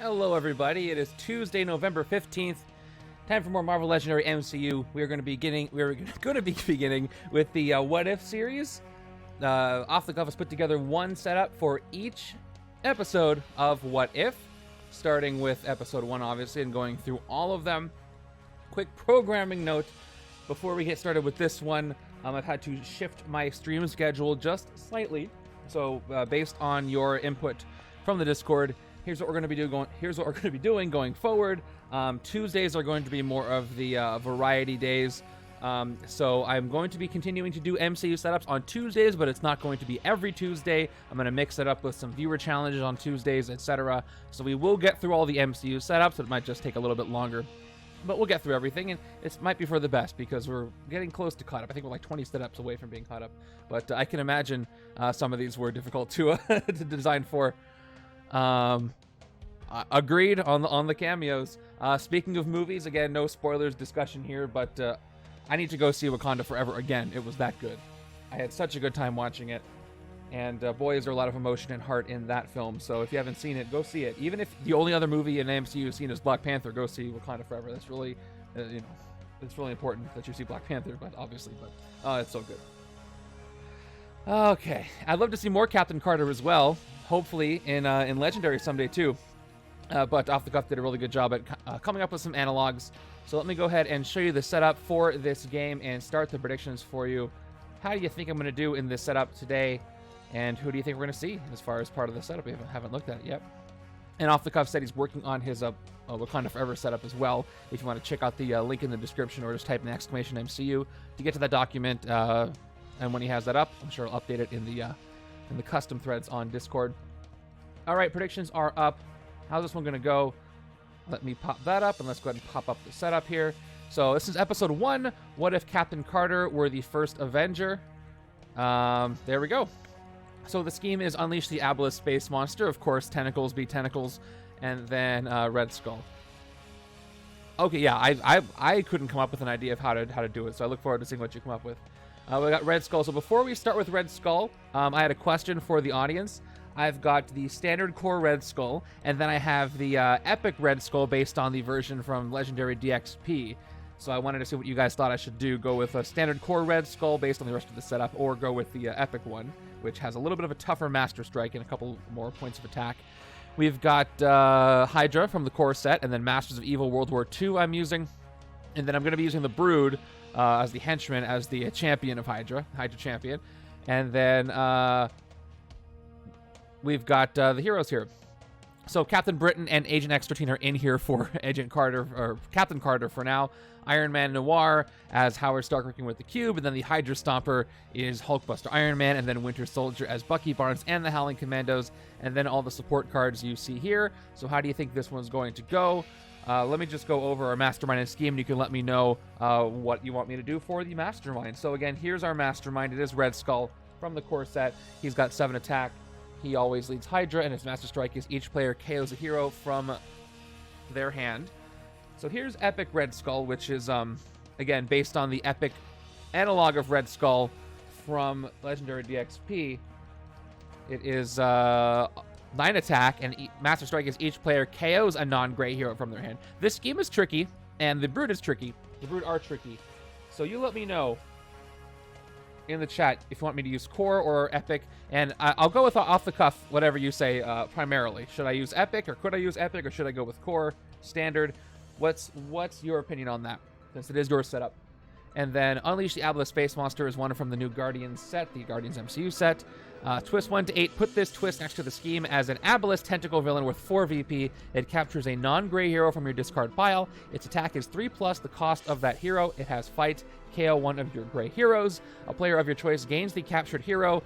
Hello, everybody. It is Tuesday, November 15th. Time for more Marvel Legendary MCU. We're going to be beginning with the What If series. Off the Cuff has put together one setup for each episode of What If, starting with episode 1, obviously, and going through all of them. Quick programming note before we get started with this one. I've had to shift my stream schedule just slightly. So, based on your input from the Discord, here's what we're going to be doing going forward. Tuesdays are going to be more of the variety days. So I'm going to be continuing to do MCU setups on Tuesdays, but it's not going to be every Tuesday. I'm going to mix it up with some viewer challenges on Tuesdays, etc. So we will get through all the MCU setups. It might just take a little bit longer, but we'll get through everything, and it might be for the best because we're getting close to caught up. I think we're like 20 setups away from being caught up, but I can imagine some of these were difficult to to design for. Agreed on the cameos. Speaking of movies, again, no spoilers discussion here, but I need to go see Wakanda Forever again. It was that good. I had such a good time watching it, and boy, is there a lot of emotion and heart in that film. So if you haven't seen it, go see it. Even if the only other movie in MCU you've seen is Black Panther, go see Wakanda Forever. That's really, it's really important that you see Black Panther, but obviously, it's so good. Okay, I'd love to see more Captain Carter as well. Hopefully in Legendary someday too. But Off the Cuff did a really good job at coming up with some analogs. So let me go ahead and show you the setup for this game and start the predictions for you. How do you think I'm going to do in this setup today? And who do you think we're going to see as far as part of the setup? We haven't looked at it yet. And Off the Cuff said he's working on his Wakanda Forever setup as well. If you want to check out the link in the description, or just type in !MCU to get to that document. And when he has that up, I'm sure I'll update it in the custom threads on Discord. All right, predictions are up. How's this one going to go? Let me pop that up, and let's go ahead and pop up the setup here. So this is episode 1. What if Captain Carter were the first Avenger? There we go. So the scheme is unleash the Abilisk space monster. Of course, tentacles be tentacles, and then Red Skull. Okay, yeah, I couldn't come up with an idea of how to do it, so I look forward to seeing what you come up with. We got Red Skull. So before we start with Red Skull, I had a question for the audience. I've got the standard core Red Skull, and then I have the epic Red Skull based on the version from Legendary DXP. So I wanted to see what you guys thought I should do. Go with a standard core Red Skull based on the rest of the setup, or go with the epic one, which has a little bit of a tougher Master Strike and a couple more points of attack. We've got Hydra from the core set, and then Masters of Evil World War II I'm using. And then I'm going to be using the Brood as the henchman, as the champion of Hydra champion. And then we've got the heroes here. So Captain Britain and Agent X-13 are in here for Agent Carter, or Captain Carter for now. Iron Man Noir as Howard Stark working with the Cube, and then the HYDRA-Stomper is Hulkbuster Iron Man, and then Winter Soldier as Bucky Barnes and the Howling Commandos, and then all the support cards you see here. So how do you think this one's going to go? Let me just go over our Mastermind and scheme, and you can let me know what you want me to do for the Mastermind. So again, here's our Mastermind. It is Red Skull from the core set. He's got 7 attack. He always leads Hydra, and his Master Strike is each player KOs a hero from their hand. So here's Epic Red Skull, which is, again, based on the epic analog of Red Skull from Legendary DXP. It is 9 attack, and Master Strike is each player KOs a non-gray hero from their hand. This scheme is tricky, and the Brood is tricky. The Brood are tricky. So you let me know in the chat if you want me to use core or epic, and I'll go with off the cuff, whatever you say, primarily. Should I use epic, or could I use epic, or should I go with core, standard? What's your opinion on that, since it is your setup? And then Unleash the Abilisk Space Monster is one from the new Guardians set, the Guardians MCU set. Twist 1 to 8, put this twist next to the scheme as an Abilisk tentacle villain with 4 VP. It captures a non-gray hero from your discard pile. Its attack is 3+ the cost of that hero. It has fight, KO one of your gray heroes. A player of your choice gains the captured hero.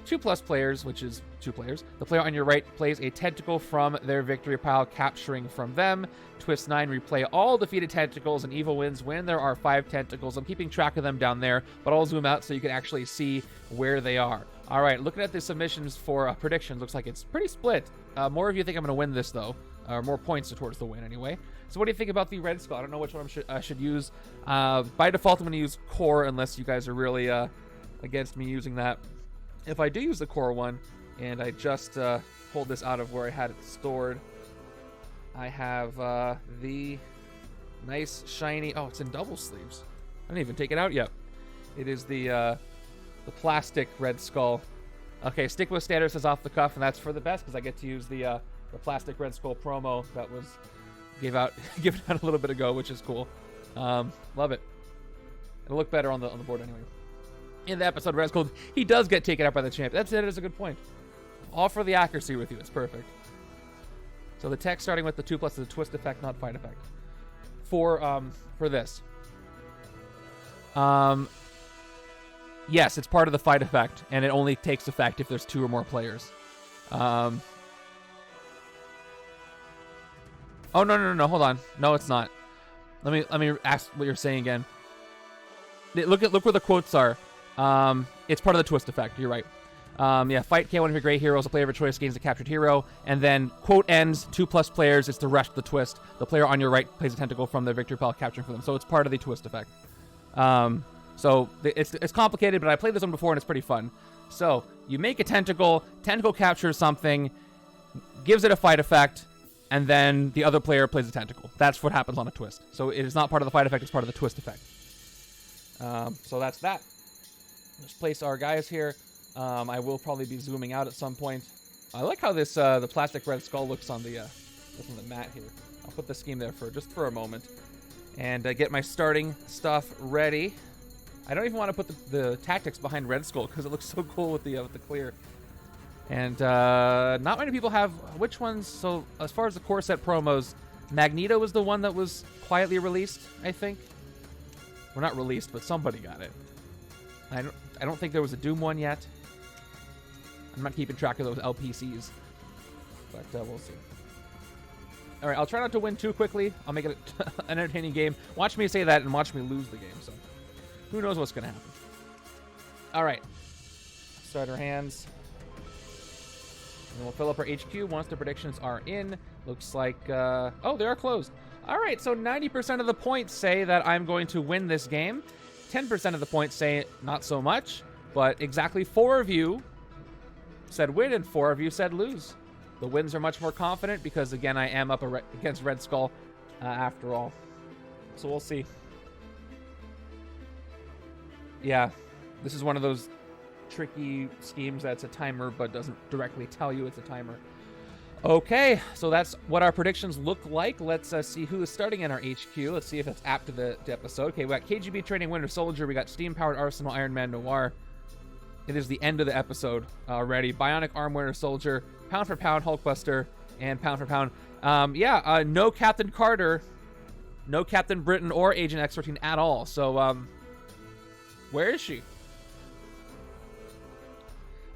2+ players, which is 2 players. The player on your right plays a tentacle from their victory pile, capturing from them. Twist 9, replay all defeated tentacles, and evil wins when there are 5 tentacles. I'm keeping track of them down there, but I'll zoom out so you can actually see where they are. All right, looking at the submissions for predictions, looks like it's pretty split. More of you think I'm going to win this, though, or more points towards the win, anyway. So what do you think about the Red Skull? I don't know which one I should use. By default, I'm going to use core, unless you guys are really against me using that. If I do use the core one, and I just pulled this out of where I had it stored, I have the nice shiny. Oh, it's in double sleeves. I didn't even take it out yet. It is the plastic Red Skull. Okay, stick with standard says off the cuff, and that's for the best because I get to use the plastic Red Skull promo that was given out a little bit ago, which is cool. Love it. It'll look better on the board anyway. In the episode, Red Skull, he does get taken out by the champ. That is a good point. All for the accuracy with you. It's perfect. So the text starting with the 2+ is a twist effect, not fight effect. For this. Yes, it's part of the fight effect, and it only takes effect if there's 2 or more players. Oh, no, hold on. No, it's not. Let me ask what you're saying again. Look where the quotes are. It's part of the twist effect. You're right. Yeah, fight K1 of your great heroes. A player of your choice gains a captured hero. And then, quote ends, 2+ players. It's the rest of the twist. The player on your right plays a tentacle from their victory pile, capturing for them. So it's part of the twist effect. So it's complicated, but I played this one before and it's pretty fun. So you make a tentacle captures something, gives it a fight effect, and then the other player plays a tentacle. That's what happens on a twist. So it is not part of the fight effect, it's part of the twist effect. So that's that. Let's place our guys here. I will probably be zooming out at some point. I like how this the plastic Red Skull looks on the mat here. I'll put the scheme there for a moment. And get my starting stuff ready. I don't even want to put the tactics behind Red Skull because it looks so cool with the clear. And not many people have which ones. So as far as the core set promos, Magneto was the one that was quietly released, I think. Well, not released, but somebody got it. I don't think there was a Doom one yet. I'm not keeping track of those LPCs, but we'll see. All right, I'll try not to win too quickly. I'll make it an entertaining game. Watch me say that and watch me lose the game. So who knows what's going to happen. All right. Start our hands. And we'll fill up our HQ once the predictions are in. Looks like... oh, they are closed. All right, so 90% of the points say that I'm going to win this game. 10% of the points say not so much. But exactly 4 of you said win and 4 of you said lose. The wins are much more confident because, again, I am up against Red Skull after all. So we'll see. Yeah, this is one of those tricky schemes that's a timer but doesn't directly tell you it's a timer. Okay, so that's what our predictions look like. Let's see who is starting in our HQ. Let's see if it's apt to the episode. Okay, we got KGB Training Winter Soldier. We got Steam-Powered Arsenal Iron Man Noir. It is the end of the episode already. Bionic Arm Winter Soldier, Pound for Pound Hulkbuster, and Pound for Pound. No Captain Carter, no Captain Britain or Agent X-13 at all. So, where is she?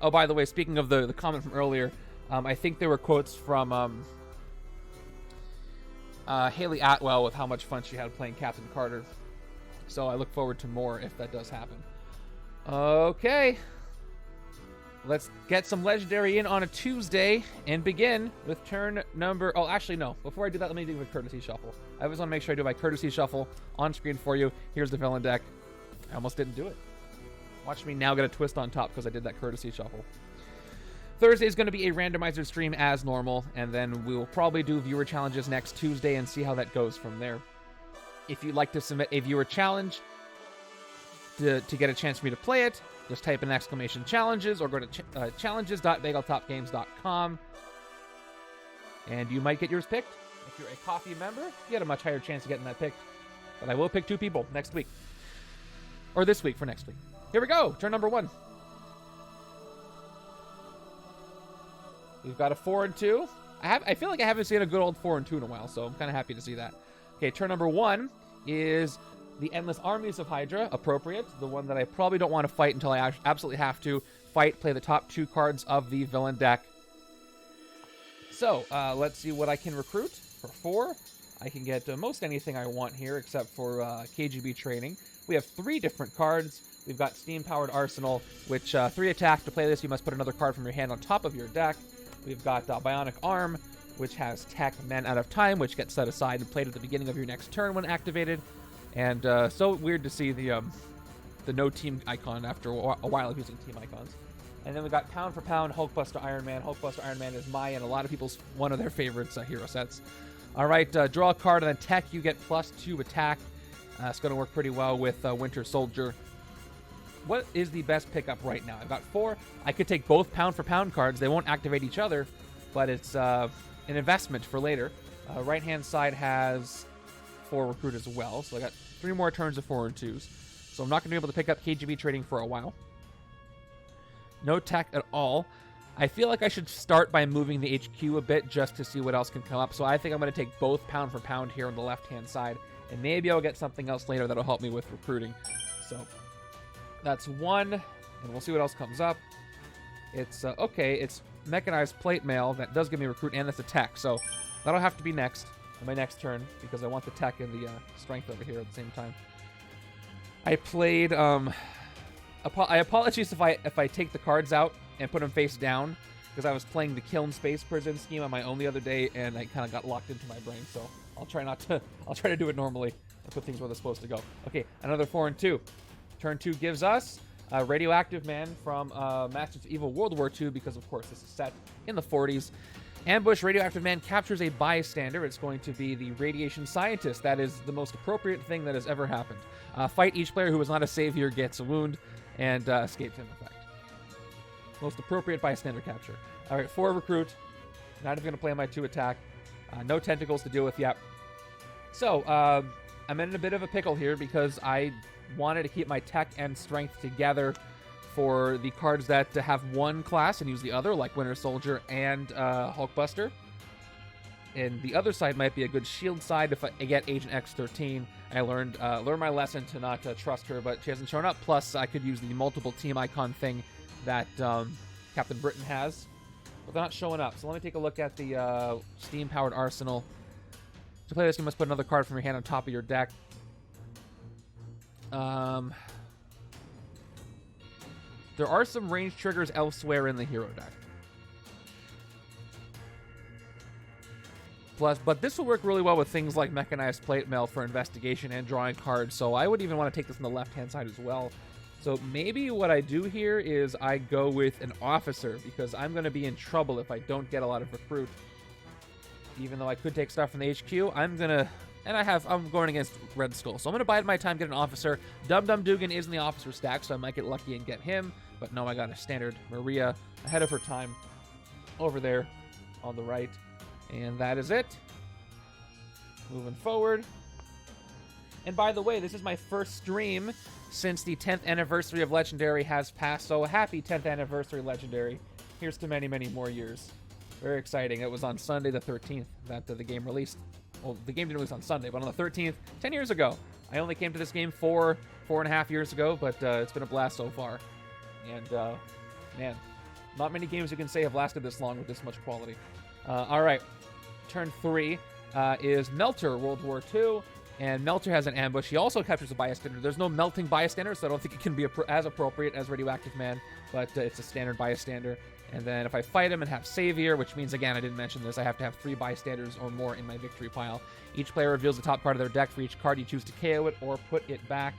Oh, by the way, speaking of the comment from earlier, I think there were quotes from Haley Atwell with how much fun she had playing Captain Carter. So I look forward to more if that does happen. Okay. Let's get some Legendary in on a Tuesday and begin with turn number... Oh, actually, no. Before I do that, let me do a courtesy shuffle. I always want to make sure I do my courtesy shuffle on screen for you. Here's the villain deck. I almost didn't do it. Watch me now get a twist on top because I did that courtesy shuffle. Thursday is going to be a randomizer stream as normal, and then we'll probably do viewer challenges next Tuesday and see how that goes from there. If you'd like to submit a viewer challenge to get a chance for me to play it, just type in exclamation challenges or go to challenges.bageltopgames.com and you might get yours picked. If you're a coffee member, you get a much higher chance of getting that picked. But I will pick 2 people next week. Or this week for next week. Here we go. Turn number 1. We've got a 4 and 2. I feel like I haven't seen a good old 4 and 2 in a while, so I'm kind of happy to see that. Okay, turn number 1 is the Endless Armies of Hydra, appropriate. The one that I probably don't want to fight until I absolutely have to fight, play the top 2 cards of the villain deck. So, let's see what I can recruit for 4. I can get most anything I want here except for KGB Training. We have 3 different cards. We've got Steam-Powered Arsenal, which 3 attack. To play this, you must put another card from your hand on top of your deck. We've got Bionic Arm, which has Tech Men Out of Time, which gets set aside and played at the beginning of your next turn when activated. And so weird to see the no team icon after a while of using team icons. And then we got Pound for Pound Hulkbuster Iron Man. Hulkbuster Iron Man is my and a lot of people's one of their favorites hero sets. All right, draw a card, and then tech, you get +2 attack. It's going to work pretty well with Winter Soldier. What is the best pickup right now? I've got 4. I could take both pound for pound cards. They won't activate each other, but it's an investment for later. Right-hand side has 4 recruit as well, so I got 3 more turns of 4 and 2s. So I'm not going to be able to pick up KGB trading for a while. No tech at all. I feel like I should start by moving the HQ a bit just to see what else can come up. So I think I'm going to take both pound for pound here on the left-hand side, and maybe I'll get something else later that'll help me with recruiting. So that's 1, and we'll see what else comes up. It's, okay, it's mechanized plate mail. That does give me recruit, and that's a tech. So that'll have to be next, on my next turn, because I want the tech and the strength over here at the same time. I played, I apologize if I take the cards out and put them face down, because I was playing the Kiln Space Prison scheme on my own the other day, and I kind of got locked into my brain, so I'll try to do it normally and put things where they're supposed to go. Okay, another 4 and 2. Turn 2 gives us a Radioactive Man from Masters of Evil World War II, because of course this is set in the 40s. Ambush, Radioactive Man captures a bystander. It's going to be the Radiation Scientist. That is the most appropriate thing that has ever happened. Fight each player who is not a savior, gets a wound, and escapes in effect. Most appropriate bystander capture. All right, 4 recruit. Not even going to play my 2 attack. No tentacles to deal with yet. So, I'm in a bit of a pickle here because I wanted to keep my tech and strength together for the cards that have one class and use the other, like Winter Soldier and Hulkbuster. And the other side might be a good shield side if I get Agent X-13. I learned my lesson to not trust her, but she hasn't shown up. Plus, I could use the multiple team icon thing that Captain Britain has, but they're not showing up. So let me take a look at the steam-powered arsenal. To play this, you must put another card from your hand on top of your deck. There are some range triggers elsewhere in the hero deck. Plus, but this will work really well with things like Mechanized Plate Mail for investigation and drawing cards, so I would even want to take this on the left-hand side as well. So maybe what I do here is I go with an officer, because I'm going to be in trouble if I don't get a lot of recruit. Even though I could take stuff from the HQ, I'm going against Red Skull. So I'm going to bide my time, get an officer. Dum Dum Dugan is in the officer stack, so I might get lucky and get him. But no, I got a standard Maria ahead of her time over there on the right. And that is it. Moving forward. And by the way, this is my first stream since the 10th anniversary of Legendary has passed. So happy 10th anniversary, Legendary. Here's to many, many more years. Very exciting. It was on Sunday the 13th that the game released. Well, the game didn't release on Sunday, but on the 13th, 10 years ago. I only came to this game 4.5 years ago, but it's been a blast so far. And, man, not many games you can say have lasted this long with this much quality. All right. Turn 3 is Melter, World War II. And Melter has an ambush. He also captures a bystander. There's no melting bystander, so I don't think it can be as appropriate as Radioactive Man, but it's a standard bystander. And then if I fight him and have Savior, which means, again, I didn't mention this, I have to have 3 bystanders or more in my victory pile. Each player reveals the top card of their deck for each card you choose to KO it or put it back.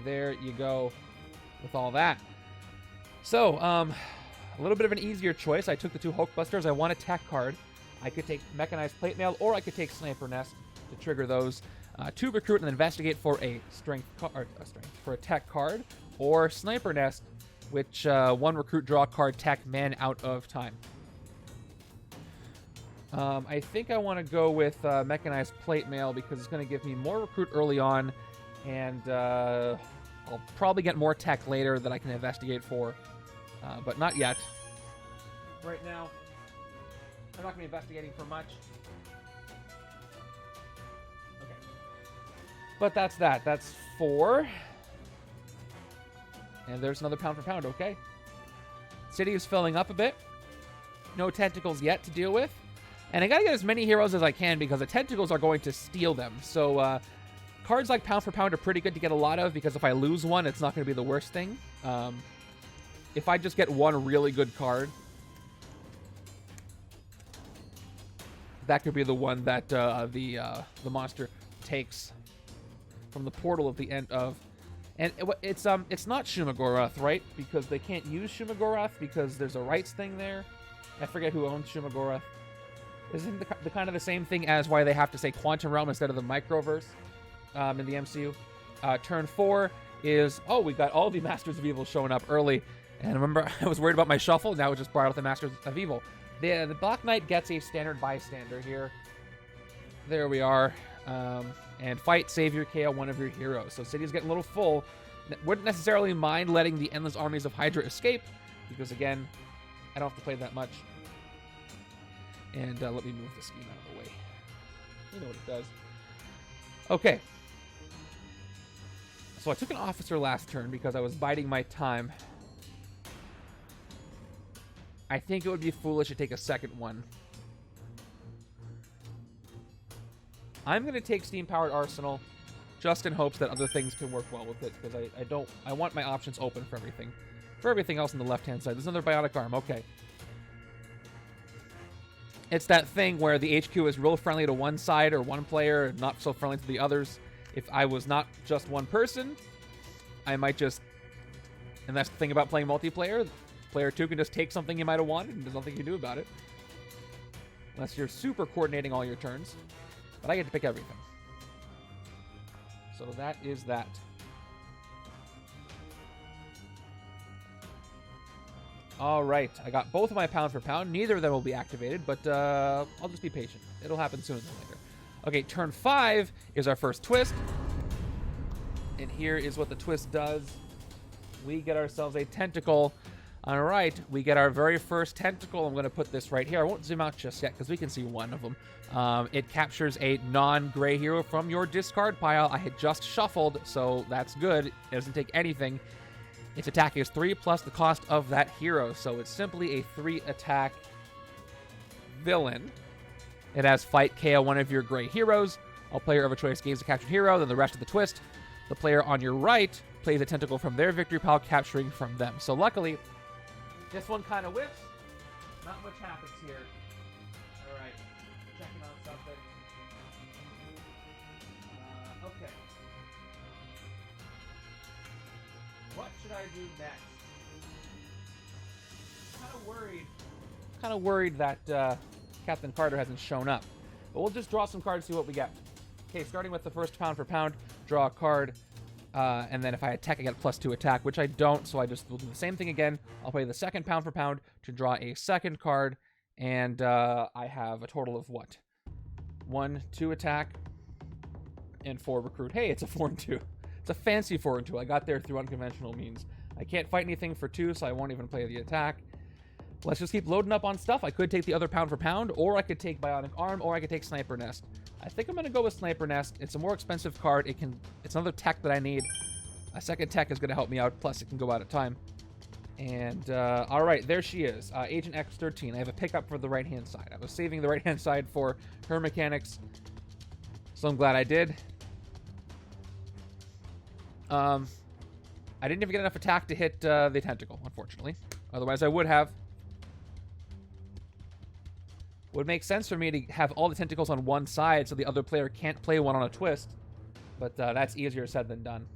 There you go with all that. So, a little bit of an easier choice. I took the 2 Hulkbusters. I want a tech card. I could take Mechanized Plate Mail, or I could take Sniper Nest to trigger those. 2 recruit and investigate for a for a tech card, or Sniper Nest, which 1 recruit, draw a card, tech, man out of time. I think I want to go with Mechanized Plate Mail because it's going to give me more recruit early on, and I'll probably get more tech later that I can investigate for, but not yet. Right now, I'm not going to be investigating for much. Okay. But that's that. That's 4. And there's another pound for pound, okay. City is filling up a bit. No tentacles yet to deal with. And I gotta get as many heroes as I can because the tentacles are going to steal them. So cards like pound for pound are pretty good to get a lot of because if I lose one, it's not going to be the worst thing. If I just get one really good card, that could be the one that the monster takes from the portal at the end of. And it's not Shumagorath, right? Because they can't use Shumagorath because there's a rights thing there. I forget who owns Shumagorath. Isn't the kind of the same thing as why they have to say Quantum Realm instead of the Microverse in the MCU? Turn 4 is, oh, we got all the Masters of Evil showing up early. And remember, I was worried about my shuffle. Now it just brought out the Masters of Evil. The Black Knight gets a standard bystander here. There we are. And fight, save your KO one of your heroes. So City's getting a little full. Wouldn't necessarily mind letting the endless armies of Hydra escape, because again, I don't have to play that much. And let me move the scheme out of the way. You know what it does. Okay. So I took an officer last turn because I was biding my time. I think it would be foolish to take a second one. I'm going to take Steam-Powered Arsenal just in hopes that other things can work well with it, because I want my options open for everything. For everything else on the left-hand side. There's another Bionic Arm. Okay. It's that thing where the HQ is real friendly to one side or one player and not so friendly to the others. If I was not just one person, I might just... And that's the thing about playing multiplayer. Player 2 can just take something you might have wanted and there's nothing you can do about it. Unless you're super coordinating all your turns. But I get to pick everything. So that is that. All right, I got both of my pound for pound. Neither of them will be activated, but I'll just be patient. It'll happen sooner than later. Okay, turn 5 is our first twist. And here is what the twist does. We get ourselves a tentacle. All right, we get our very first tentacle. I'm going to put this right here. I won't zoom out just yet because we can see one of them. It captures a non-gray hero from your discard pile. I had just shuffled, so that's good. It doesn't take anything. Its attack is 3 plus the cost of that hero, so it's simply a 3-attack villain. It has fight, KO one of your gray heroes. All player of a choice gains a captured hero, then the rest of the twist. The player on your right plays a tentacle from their victory pile, capturing from them. So luckily, this one kind of whips. Not much happens here. All right, checking on something. Okay. What should I do next? Kind of worried that Captain Carter hasn't shown up. But we'll just draw some cards, see what we get. Okay, starting with the first pound for pound, draw a card. And then if I attack, I get a +2 attack, which I don't, so I just will do the same thing again. I'll play the second pound for pound to draw a second card, and I have a total of what? 1, 2 attack, and 4 recruit. Hey, it's a 4 and 2. It's a fancy 4 and 2. I got there through unconventional means. I can't fight anything for 2, so I won't even play the attack. Let's just keep loading up on stuff. I could take the other pound for pound, or I could take Bionic Arm, or I could take Sniper Nest. I think I'm going to go with Sniper Nest. It's a more expensive card. It's another tech that I need. A second tech is going to help me out, plus it can go out of time. And, all right, there she is. Agent X13. I have a pickup for the right-hand side. I was saving the right-hand side for her mechanics, so I'm glad I did. I didn't even get enough attack to hit the tentacle, unfortunately. Otherwise, I would have. Would make sense for me to have all the tentacles on one side so the other player can't play one on a twist. But that's easier said than done.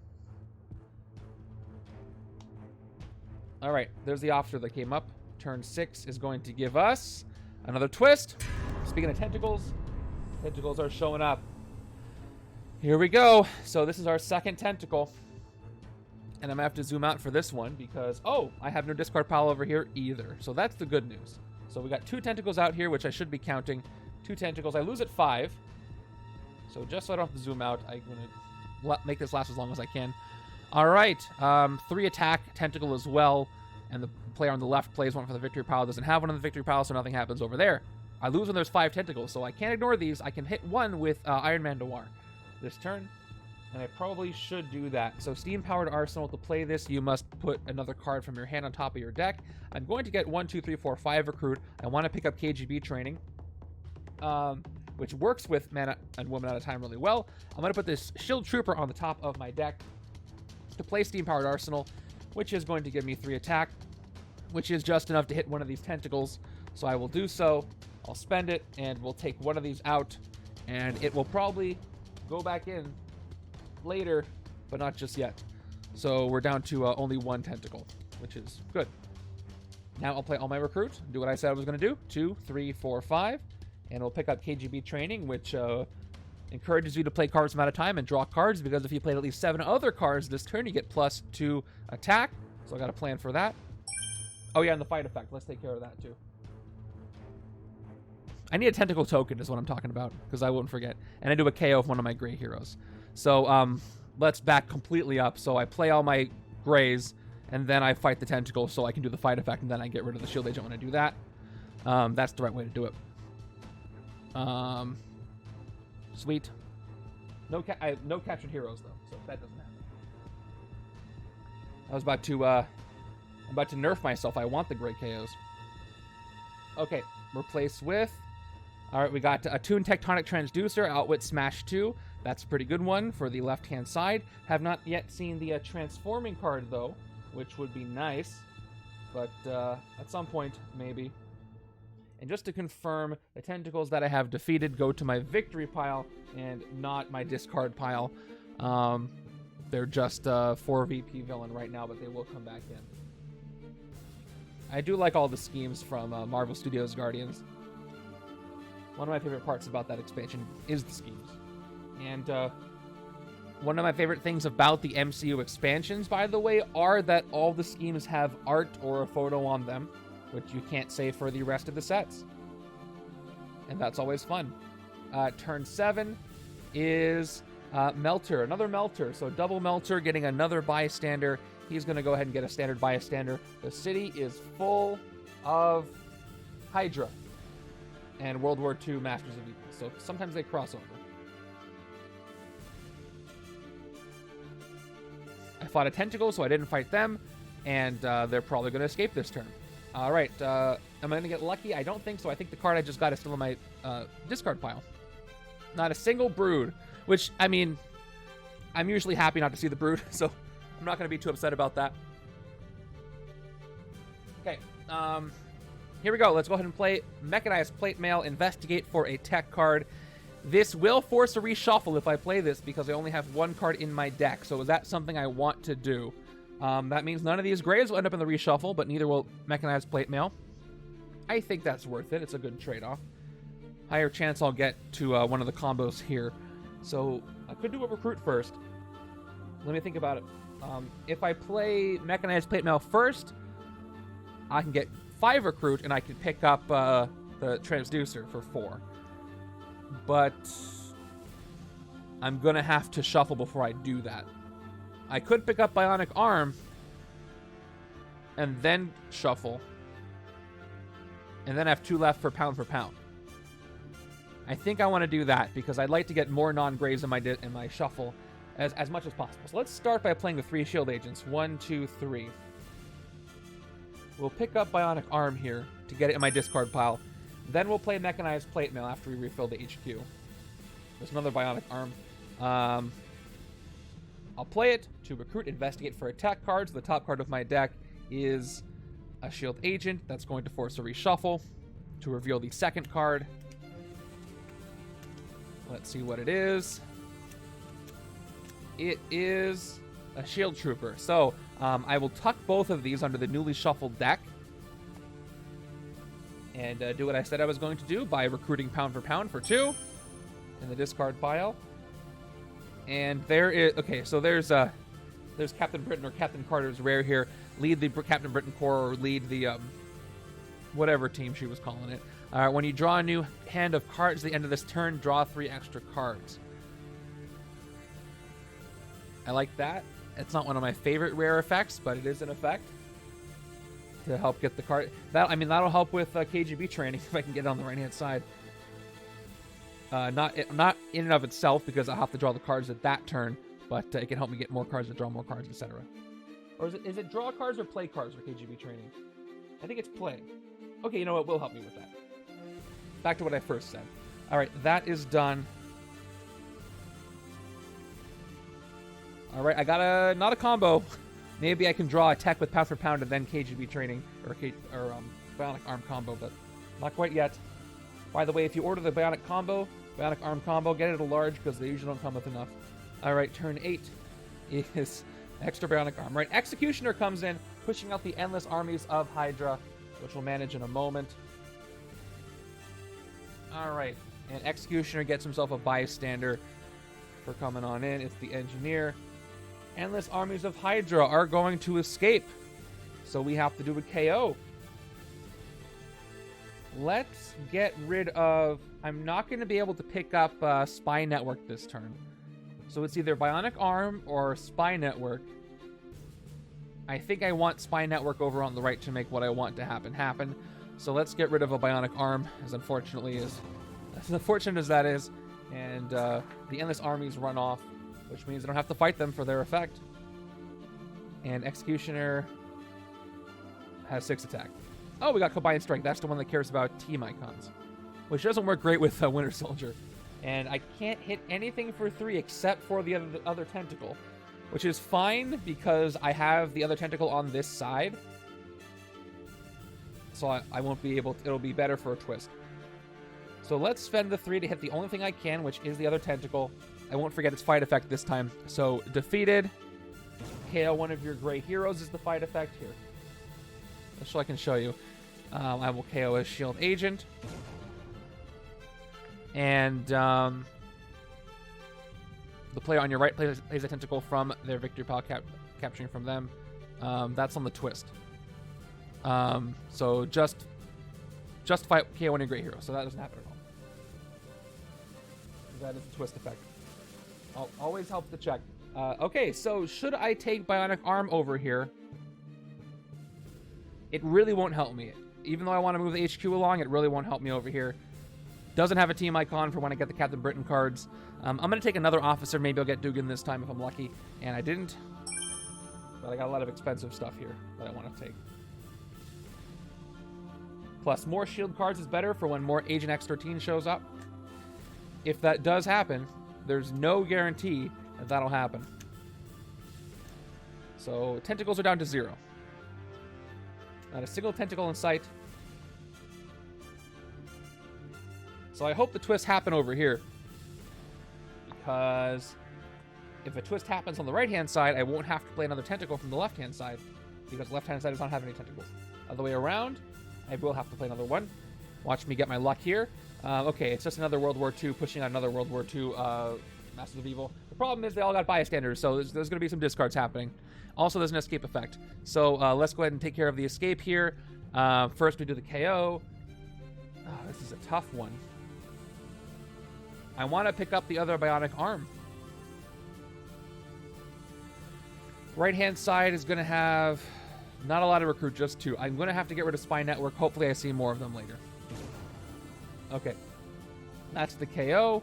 All right, there's the officer that came up. Turn 6 is going to give us another twist. Speaking of tentacles, tentacles are showing up. Here we go. So this is our second tentacle. And I'm going to have to zoom out for this one because, oh, I have no discard pile over here either. So that's the good news. So we got 2 tentacles out here, which I should be counting. 2 tentacles. I lose at 5. So just so I don't have to zoom out, I'm going to make this last as long as I can. All right. 3 attack tentacle as well. And the player on the left plays one for the victory pile. Doesn't have one on the victory pile, so nothing happens over there. I lose when there's 5 tentacles, so I can't ignore these. I can hit 1 with Iron Man Noir this turn. And I probably should do that. So Steam-Powered Arsenal, to play this, you must put another card from your hand on top of your deck. I'm going to get 1, 2, 3, 4, 5 recruit. I want to pick up KGB training, which works with Man and Woman at a Time really well. I'm going to put this Shield Trooper on the top of my deck to play Steam-Powered Arsenal, which is going to give me 3 attack, which is just enough to hit one of these tentacles. So I will do so. I'll spend it, and we'll take one of these out, and it will probably go back in later, but not just yet. So we're down to only 1 tentacle, which is good. Now I'll play all my recruits, do what I said I was going to do. 2, 3, 4, 5. And we'll pick up KGB Training, which encourages you to play cards from out of time and draw cards, because if you played at least 7 other cards this turn, you get +2 attack. So I got a plan for that. Oh yeah, and the fight effect. Let's take care of that too. I need a tentacle token is what I'm talking about, because I won't forget. And I do a KO of one of my gray heroes. So let's back completely up. So I play all my grays, and then I fight the tentacle so I can do the fight effect, and then I get rid of the shield agent when I do that. That's the right way to do it. Sweet. No captured heroes though, so that doesn't happen. I was about to nerf myself. I want the great KOs. Okay, replace with. All right, we got Attune Tectonic Transducer, Outwit Smash 2. That's a pretty good one for the left-hand side. Have not yet seen the Transforming card though, which would be nice, but at some point maybe. And just to confirm, the tentacles that I have defeated go to my victory pile and not my discard pile. They're just 4 VP villain right now, but they will come back in. I do like all the schemes from Marvel Studios Guardians. One of my favorite parts about that expansion is the schemes. And one of my favorite things about the MCU expansions, by the way, are that all the schemes have art or a photo on them, which you can't say for the rest of the sets. And that's always fun. Turn 7 is Melter, another Melter. So double Melter, getting another bystander. He's going to go ahead and get a standard bystander. The city is full of Hydra and World War II Masters of Evil. So sometimes they cross over. I fought a tentacle, so I didn't fight them. And they're probably going to escape this turn. All right, am I going to get lucky? I don't think so. I think the card I just got is still in my discard pile. Not a single Brood, which, I mean, I'm usually happy not to see the Brood, so I'm not going to be too upset about that. Okay, here we go. Let's go ahead and play Mechanized Plate Mail, Investigate for a tech card. This will force a reshuffle if I play this, because I only have 1 card in my deck, so is that something I want to do? That means none of these grays will end up in the reshuffle, but neither will Mechanized Plate Mail. I think that's worth it. It's a good trade-off. Higher chance I'll get to one of the combos here. So I could do a recruit first. Let me think about it. If I play Mechanized Plate Mail first, I can get 5 recruit, and I can pick up the Transducer for 4. But I'm going to have to shuffle before I do that. I could pick up Bionic Arm and then shuffle, and then have 2 left for pound. I think I want to do that because I'd like to get more non-grays in my shuffle as much as possible. So let's start by playing the 3 shield agents. 1, 2, 3. We'll pick up Bionic Arm here to get it in my discard pile. Then we'll play Mechanized Plate Mail after we refill the HQ. There's another Bionic Arm. I'll play it to recruit, investigate for attack cards. The top card of my deck is a shield agent. That's going to force a reshuffle to reveal the second card. Let's see what it is. It is a shield trooper. So I will tuck both of these under the newly shuffled deck and do what I said I was going to do by recruiting pound for 2 in the discard pile. And there is, okay, so there's Captain Britain or Captain Carter's rare here. Lead the Captain Britain Corps, or lead the whatever team she was calling it. When you draw a new hand of cards at the end of this turn, draw 3 extra cards. I like that. It's not one of my favorite rare effects, but it is an effect to help get the card. That'll help with KGB training if I can get it on the right-hand side. Not in and of itself, because I'll have to draw the cards at that turn, but it can help me get more cards to draw more cards, etc. Or is it draw cards or play cards for KGB training? I think it's play. Okay, you know what? Will help me with that. Back to what I first said. All right, that is done. All right, I got not a combo. Maybe I can draw a tech with pound for pound and then KGB training or Bionic Arm combo, but not quite yet. By the way, if you order the Bionic Arm combo, get it a large because they usually don't come with enough. All right, turn 8 is extra Bionic Arm. Right, Executioner comes in, pushing out the endless armies of Hydra, which we'll manage in a moment. All right. And Executioner gets himself a bystander for coming on in. It's the Engineer. Endless armies of Hydra are going to escape. So we have to do a KO. Let's get rid of... I'm not going to be able to pick up Spy Network this turn. So it's either Bionic Arm or Spy Network. I think I want Spy Network over on the right to make what I want to happen. So let's get rid of a Bionic Arm, as unfortunate as that is. And the Endless Armies run off, which means I don't have to fight them for their effect. And Executioner has 6 attack. Oh, we got Combined Strike. That's the one that cares about team icons, which doesn't work great with Winter Soldier. And I can't hit anything for 3 except for the other tentacle, which is fine because I have the other tentacle on this side. So I won't be able to, it'll be better for a twist. So let's spend the 3 to hit the only thing I can, which is the other tentacle. I won't forget its fight effect this time. So defeated. KO one of your gray heroes is the fight effect here. Just so I can show you. I will KO a shield agent. And the player on your right plays a tentacle from their victory pile, capturing from them. That's on the twist. So just fight KO one of your great heroes. So that doesn't happen at all. That is the twist effect. Always helps to check. Okay, so should I take Bionic Arm over here? It really won't help me. Even though I want to move the HQ along, it really won't help me over here. Doesn't have a team icon for when I get the Captain Britain cards. I'm going to take another officer. Maybe I'll get Dugan this time if I'm lucky. And I didn't. But I got a lot of expensive stuff here that I want to take. Plus, more shield cards is better for when more Agent X13 shows up. If that does happen, there's no guarantee that that'll happen. So, tentacles are down to 0. Not a single tentacle in sight. So I hope the twist happen over here. Because if a twist happens on the right-hand side, I won't have to play another tentacle from the left-hand side. Because the left-hand side does not have any tentacles. Other way around, I will have to play another one. Watch me get my luck here. Okay, it's just another World War II, pushing out another World War II Masters of Evil. The problem is they all got bystanders, so there's going to be some discards happening. Also, there's an escape effect. So let's go ahead and take care of the escape here. First, we do the KO. Oh, this is a tough one. I want to pick up the other Bionic Arm. Right-hand side is going to have not a lot of recruit, just 2. I'm going to have to get rid of Spy Network. Hopefully, I see more of them later. Okay. That's the KO.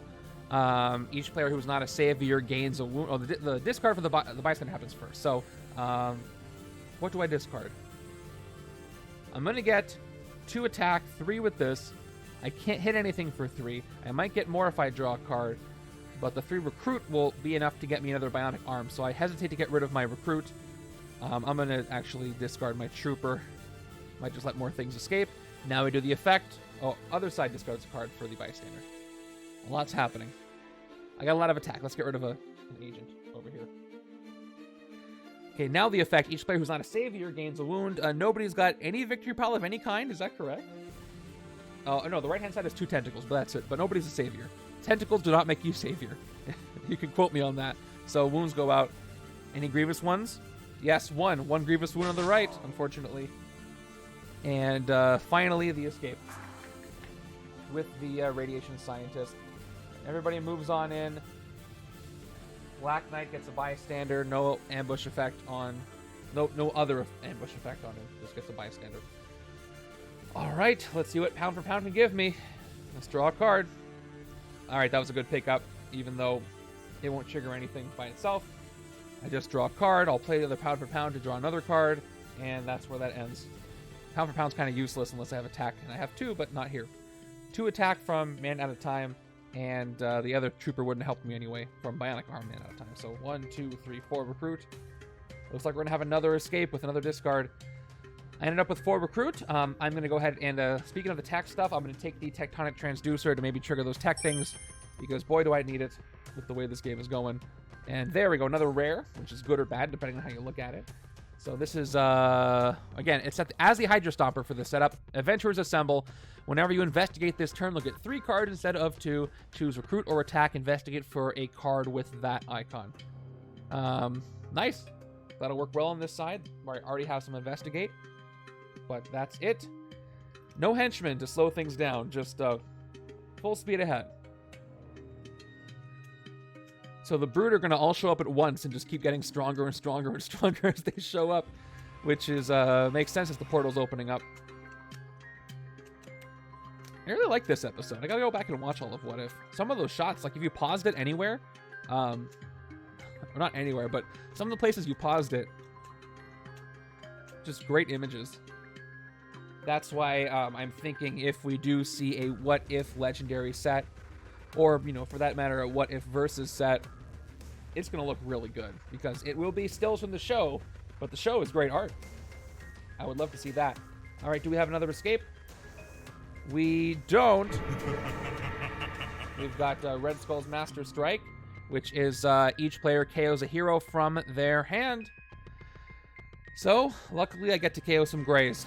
Each player who's not a savior gains a wound. Oh, the discard for the bystander happens first. So, what do I discard? I'm going to get 2 attack, 3 with this. I can't hit anything for 3. I might get more if I draw a card, but the 3 recruit will be enough to get me another Bionic Arm. So I hesitate to get rid of my recruit. I'm going to actually discard my trooper. Might just let more things escape. Now we do the effect. Oh, other side discards a card for the bystander. A lot's happening. I got a lot of attack. Let's get rid of an agent over here. Okay, now the effect. Each player who's not a savior gains a wound. Nobody's got any victory pile of any kind. Is that correct? Oh, no, the right-hand side has 2 tentacles, but that's it. But nobody's a savior. Tentacles do not make you savior. You can quote me on that. So wounds go out. Any grievous ones? Yes, 1. 1 grievous wound on the right, unfortunately. And finally, the escape with the radiation scientist. Everybody moves on in. Black Knight gets a bystander. No ambush effect on... No other ambush effect on him. Just gets a bystander. Alright, let's see what pound for pound can give me. Let's draw a card. Alright, that was a good pickup, even though it won't trigger anything by itself. I just draw a card. I'll play the other pound for pound to draw another card, and that's where that ends. Pound for pound's kind of useless unless I have attack, and I have 2, but not here. 2 attack from man at a time, and the other trooper wouldn't help me anyway from Bionic Arm man at a time. So 1, 2, 3, 4 recruit. Looks like we're going to have another escape with another discard. I ended up with 4 recruit. I'm going to go ahead and, speaking of the tech stuff, I'm going to take the Tectonic Transducer to maybe trigger those tech things, because boy do I need it with the way this game is going. And there we go, another rare, which is good or bad, depending on how you look at it. So this is, again, it's set as the HYDRA-Stomper for this setup. Adventurers assemble. Whenever you investigate this turn, look at 3 cards instead of 2. Choose recruit or attack. Investigate for a card with that icon. Nice. That'll work well on this side, where I already have some investigate. But that's it. No henchmen to slow things down. Just full speed ahead. So the Brood are going to all show up at once and just keep getting stronger and stronger and stronger as they show up, which is makes sense as the portal's opening up. I really like this episode. I gotta go back and watch all of What If. Some of those shots, like if you paused it anywhere, or not anywhere, but some of the places you paused it, just great images. That's why I'm thinking if we do see a What If legendary set, or, you know, for that matter, a What If versus set, it's going to look really good because it will be stills from the show, but the show is great art. I would love to see that. All right, do we have another escape? We don't. We've got Red Skull's Master Strike, which is each player KOs a hero from their hand. So, luckily I get to KO some Greys.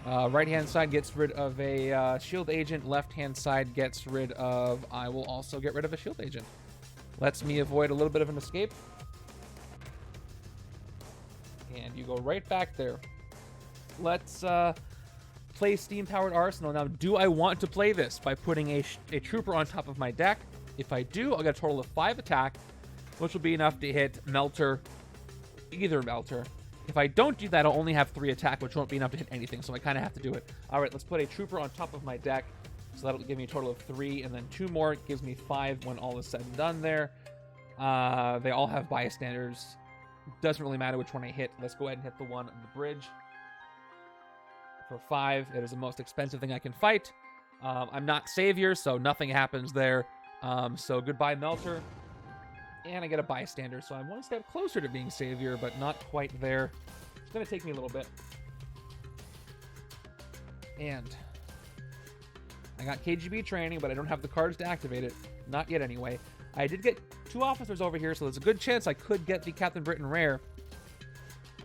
Right-hand side gets rid of a shield agent. Left-hand side gets rid of... I will also get rid of a shield agent. Lets me avoid a little bit of an escape. And you go right back there. Let's play Steam-Powered Arsenal. Now, do I want to play this by putting a Trooper on top of my deck? If I do, I'll get a total of 5 attack, which will be enough to hit Melter, either Melter. If I don't do that, I'll only have 3 attack, which won't be enough to hit anything, so I kind of have to do it. All right, let's put a Trooper on top of my deck, so that'll give me a total of 3, and then 2 more gives me 5 when all is said and done there. They all have bystanders. Doesn't really matter which one I hit. Let's go ahead and hit the one on the bridge. For 5, it is the most expensive thing I can fight. I'm not Savior, so nothing happens there. So goodbye, Melter. And I get a bystander, so I'm one step closer to being Savior, but not quite there. It's going to take me a little bit. And I got KGB training, but I don't have the cards to activate it. Not yet, anyway. I did get 2 officers over here, so there's a good chance I could get the Captain Britain rare.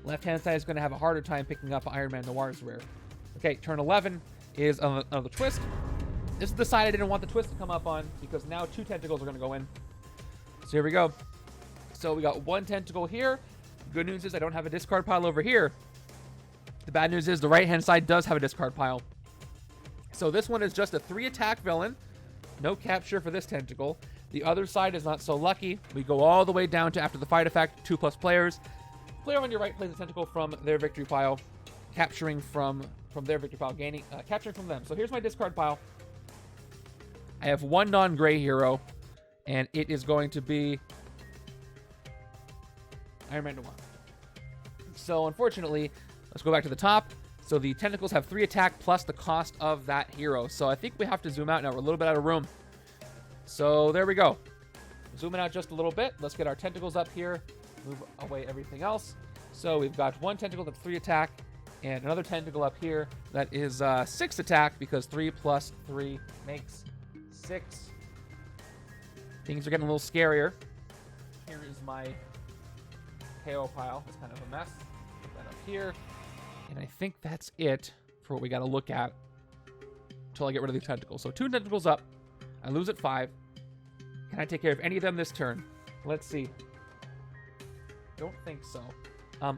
Left-hand side is going to have a harder time picking up Iron Man Noir's rare. Okay, turn 11 is another twist. This is the side I didn't want the twist to come up on, because now 2 tentacles are going to go in. So here we go. So we got 1 tentacle here. Good news is I don't have a discard pile over here. The bad news is the right-hand side does have a discard pile. So this one is just a 3 attack villain. No capture for this tentacle. The other side is not so lucky. We go all the way down to after the fight effect, 2+ players. Player on your right plays a tentacle from their victory pile, capturing from their victory pile, gaining capturing from them. So here's my discard pile. I have 1 non-gray hero, and it is going to be Iron Man Noir. So unfortunately, let's go back to the top. So the tentacles have 3 attack plus the cost of that hero. So I think we have to zoom out now. We're a little bit out of room. So there we go. Zooming out just a little bit. Let's get our tentacles up here. Move away everything else. So we've got 1 tentacle that's 3 attack, and another tentacle up here that is 6 attack, because 3 plus 3 makes 6. Things are getting a little scarier. Here is my KO pile. It's kind of a mess. Put that up here. And I think that's it for what we got to look at until I get rid of these tentacles. So 2 tentacles up. I lose at 5. Can I take care of any of them this turn? Let's see. Don't think so.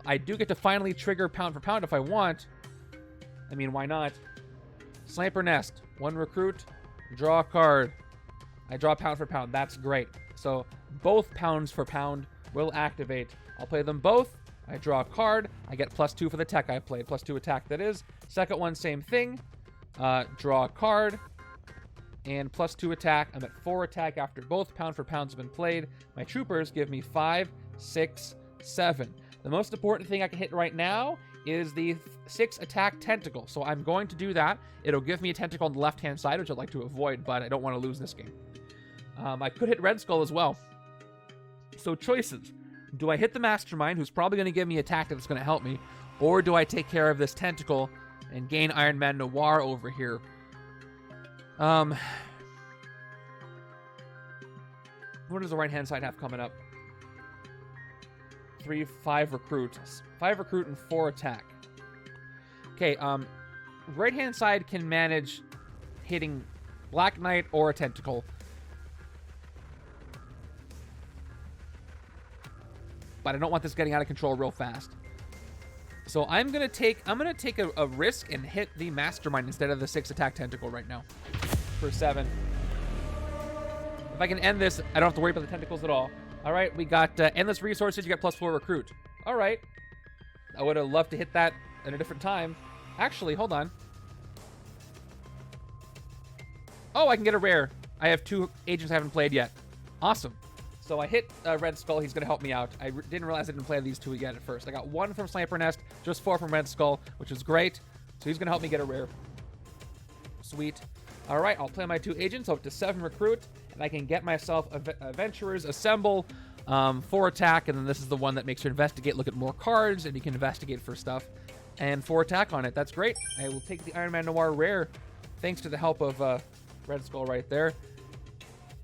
I do get to finally trigger pound for pound if I want. I mean, why not? Slamper Nest. 1 recruit. Draw a card. I draw pound for pound. That's great. So both pounds for pound will activate. I'll play them both. I draw a card. I get +2 for the tech I played. +2 attack, that is. Second one, same thing. Draw a card. And +2 attack. I'm at 4 attack after both pound for pounds have been played. My troopers give me 5, 6, 7. The most important thing I can hit right now is the 6 attack tentacle. So I'm going to do that. It'll give me a tentacle on the left-hand side, which I'd like to avoid, but I don't want to lose this game. I could hit Red Skull as well. So choices. Do I hit the Mastermind, who's probably going to give me a tactic that's going to help me, or do I take care of this tentacle and gain Iron Man Noir over here? What does the right-hand side have coming up? 3, 5 recruit. 5 recruit and 4 attack. Okay, right-hand side can manage hitting Black Knight or a tentacle. But I don't want this getting out of control real fast. So I'm gonna take a risk and hit the Mastermind instead of the 6 attack tentacle right now. For 7. If I can end this, I don't have to worry about the tentacles at all. Alright, we got endless resources, you got +4 recruit. Alright. I would have loved to hit that at a different time. Actually, hold on. Oh, I can get a rare. I have 2 agents I haven't played yet. Awesome. So I hit Red Skull. He's going to help me out. I didn't realize I didn't play these 2 yet at first. I got 1 from Sniper Nest, just 4 from Red Skull, which is great. So he's going to help me get a rare. Sweet. All right, I'll play my 2 agents up to 7 recruit, and I can get myself Adventurers, Assemble, 4 attack, and then this is the one that makes you investigate, look at more cards, and you can investigate for stuff, and 4 attack on it. That's great. I will take the Iron Man Noir rare, thanks to the help of Red Skull right there.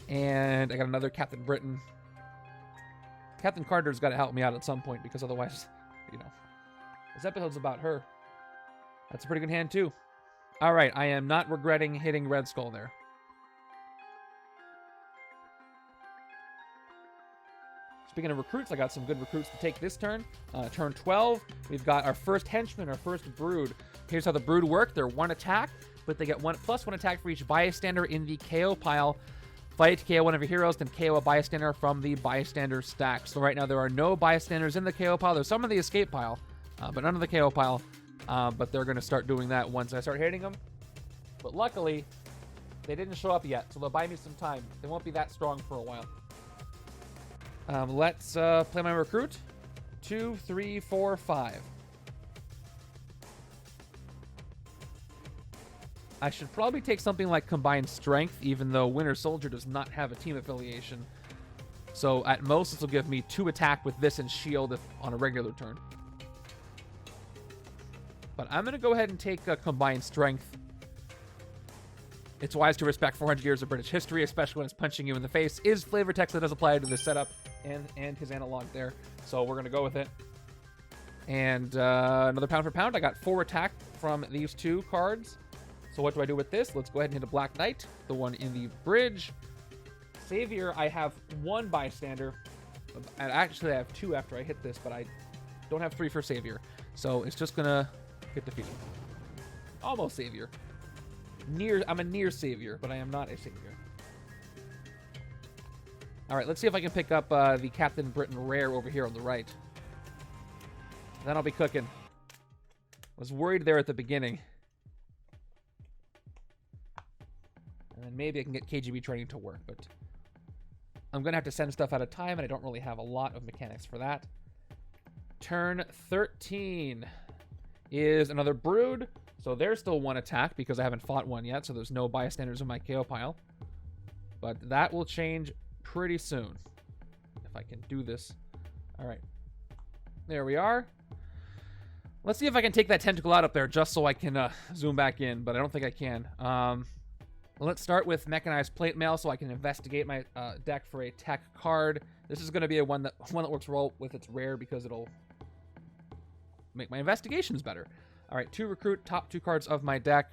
And I got another Captain Britain. Captain Carter's got to help me out at some point, because otherwise, you know, this episode's about her. That's a pretty good hand, too. All right, I am not regretting hitting Red Skull there. Speaking of recruits, I got some good recruits to take this turn. Turn 12, we've got our first Henchman, our first Brood. Here's how the Brood work. They're 1 attack, but they get +1 attack for each bystander in the KO pile. Fight, KO one of your heroes, then KO a bystander from the bystander stack. So right now there are no bystanders in the KO pile. There's some in the escape pile, but none of the KO pile. But they're going to start doing that once I start hitting them. But luckily, they didn't show up yet, so they'll buy me some time. They won't be that strong for a while. Let's play my recruit. 2, 3, 4, 5. I should probably take something like Combined Strength, even though Winter Soldier does not have a team affiliation. So at most, this will give me 2 attack with this and shield if on a regular turn. But I'm going to go ahead and take Combined Strength. It's wise to respect 400 years of British history, especially when it's punching you in the face. Is flavor text that does apply to this setup and his analog there. So we're going to go with it. And another pound for pound. I got 4 attack from these 2 cards. So what do I do with this? Let's go ahead and hit a Black Knight, the one in the bridge. Savior, I have 1 bystander. And actually, I have 2 after I hit this, but I don't have 3 for Savior. So it's just going to get defeated. Almost Savior. I'm a near Savior, but I am not a Savior. All right, let's see if I can pick up the Captain Britain rare over here on the right. Then I'll be cooking. Was worried there at the beginning. And then maybe I can get KGB training to work, but I'm going to have to send stuff out of time, and I don't really have a lot of mechanics for that. Turn 13 is another Brood. So there's still 1 attack because I haven't fought 1 yet, so there's no bystanders in my KO pile. But that will change pretty soon, if I can do this. All right. There we are. Let's see if I can take that tentacle out up there just so I can zoom back in, but I don't think I can. Let's start with Mechanized Plate Mail so I can investigate my deck for a tech card. This is going to be one that works well with its rare because it'll make my investigations better. All right, 2 recruit, top 2 cards of my deck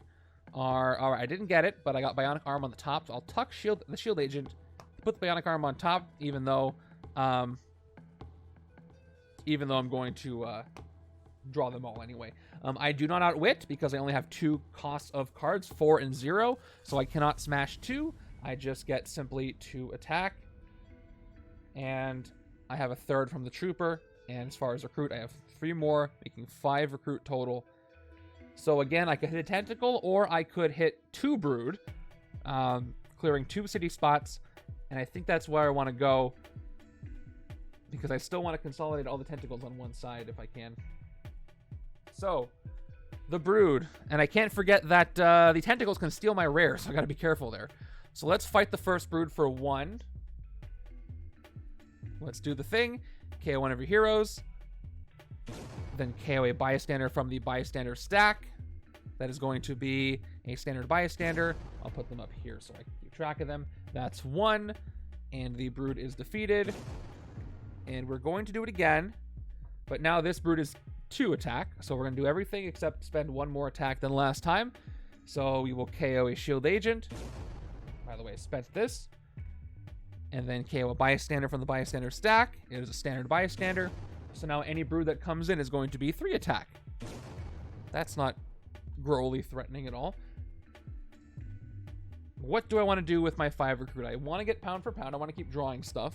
are... All right, I didn't get it, but I got Bionic Arm on the top. So I'll tuck the Shield Agent, put the Bionic Arm on top, even though I'm going to draw them all anyway. I do not outwit because I only have 2 costs of cards, 4 and 0, so I cannot smash 2. I just get simply 2 attack, and I have a 3rd from the Trooper, and as far as recruit, I have 3 more, making 5 recruit total. So again, I could hit a Tentacle, or I could hit 2 Brood, clearing 2 city spots, and I think that's where I want to go, because I still want to consolidate all the Tentacles on one side if I can. So, the Brood, and I can't forget that the Tentacles can steal my rare, so I gotta be careful there. So let's fight the first Brood for 1. Let's do the thing. KO one of your heroes. Then KO a bystander from the bystander stack. That is going to be a standard bystander. I'll put them up here so I can keep track of them. That's 1, and the Brood is defeated. And we're going to do it again. But now this Brood is 2 attack, so we're going to do everything except spend 1 more attack than last time. So we will KO a Shield Agent. By the way, spent this. And then KO a Bystander from the Bystander stack. It is a standard Bystander. So now any Brood that comes in is going to be 3 attack. That's not growly threatening at all. What do I want to do with my 5 recruit? I want to get pound for pound. I want to keep drawing stuff.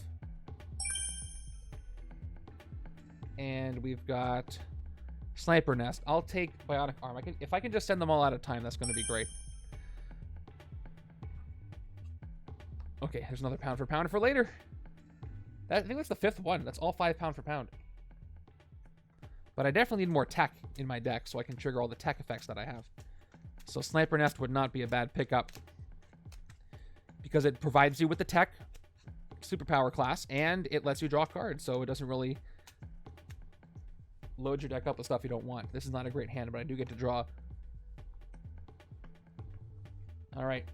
And we've got Sniper Nest. I'll take Bionic Arm. If I can just send them all out of time, that's going to be great. Okay, there's another pound for pound for later. I think that's the 5th one. That's all 5 pound for pound. But I definitely need more tech in my deck so I can trigger all the tech effects that I have. So Sniper Nest would not be a bad pickup, because it provides you with the tech, superpower class, and it lets you draw cards, so it doesn't really load your deck up with stuff you don't want. This is not a great hand, but I do get to draw. All right.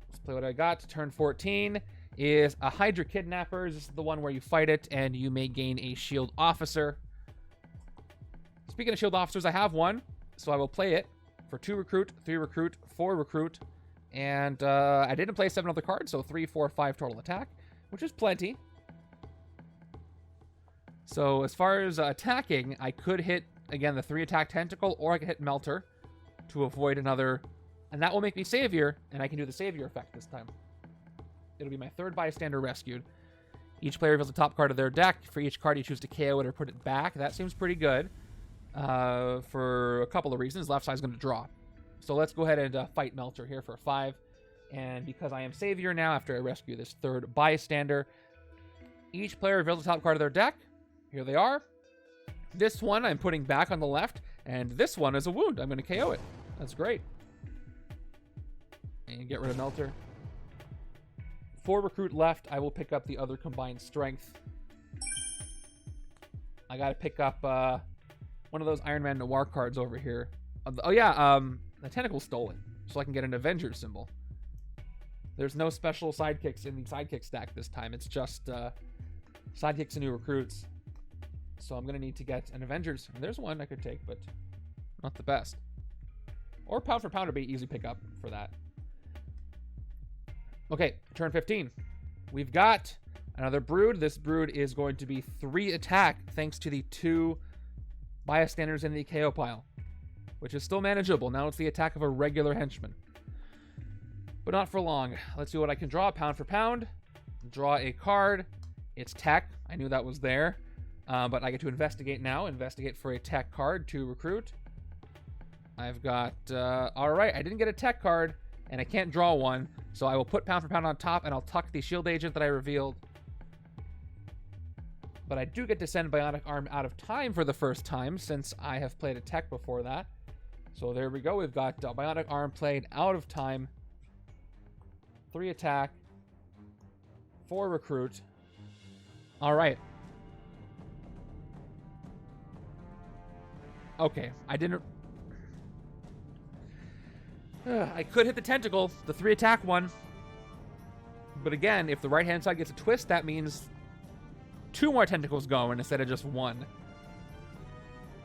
Let's play what I got. Turn 14 is a Hydra Kidnappers. This is the one where you fight it, and you may gain a Shield Officer. Speaking of Shield Officers, I have one, so I will play it for 2 recruit, 3 recruit, 4 recruit, and I didn't play 7 other cards, so 3, 4, 5 total attack, which is plenty. So as far as attacking, I could hit, again, the 3 attack Tentacle, or I could hit Melter to avoid another, and that will make me Savior, and I can do the Savior effect this time. It'll be my 3rd Bystander rescued. Each player reveals the top card of their deck. For each card you choose to KO it or put it back. That seems pretty good for a couple of reasons. Left side's going to draw. So let's go ahead and fight Melter here for 5. And because I am Savior now, after I rescue this 3rd Bystander, each player reveals the top card of their deck. Here they are. This one I'm putting back on the left, and this one is a wound. I'm going to KO it. That's great. And get rid of Melter. 4 recruit left. I will pick up the other combined strength. I got to pick up one of those Iron Man Noir cards over here. Oh yeah, the Tentacle stolen, so I can get an Avenger symbol. There's no special sidekicks in the sidekick stack this time. It's just sidekicks and new recruits. So I'm going to need to get an Avengers. And there's one I could take, but not the best. Or pound for pound would be easy pickup for that. Okay, turn 15. We've got another Brood. This Brood is going to be 3 attack thanks to the 2 Bystanders in the KO pile, which is still manageable. Now it's the attack of a regular Henchman. But not for long. Let's see what I can draw. Pound for pound. Draw a card. It's tech. I knew that was there. But I get to investigate now. Investigate for a tech card to recruit. I've got... Alright, I didn't get a tech card, and I can't draw one. So I will put pound for pound on top, and I'll tuck the Shield Agent that I revealed. But I do get to send Bionic Arm out of time for the first time, since I have played a tech before that. So there we go. We've got Bionic Arm played out of time. 3 attack. 4 recruit. Alright. Okay, I didn't... I could hit the Tentacle, the 3 attack one. But again, if the right-hand side gets a twist, that means 2 more Tentacles going instead of just 1.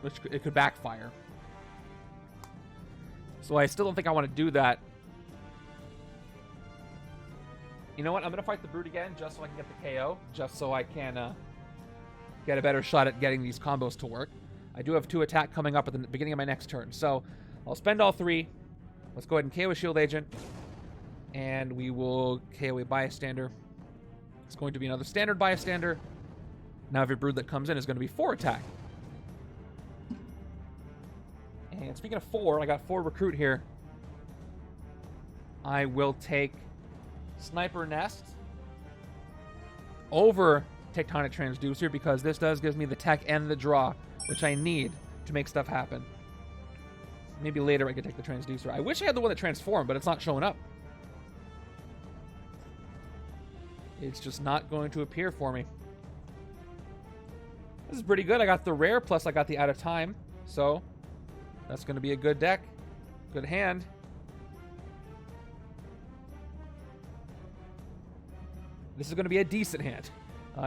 Which it could backfire. So I still don't think I want to do that. You know what? I'm going to fight the Brood again just so I can get the KO. Just so I can get a better shot at getting these combos to work. I do have 2 attack coming up at the beginning of my next turn. So I'll spend all 3. Let's go ahead and KO a Shield Agent. And we will KO a Bystander. It's going to be another standard Bystander. Now every Brood that comes in is going to be 4 attack. And speaking of 4, I got 4 recruit here. I will take Sniper Nest over Tectonic Transducer, because this does give me the tech and the draw, which I need to make stuff happen. Maybe later I could take the Transducer. I wish I had the one that transformed, but it's not showing up. It's just not going to appear for me. This is pretty good. I got the rare, plus I got the out of time. So that's going to be a good deck. Good hand. This is going to be a decent hand.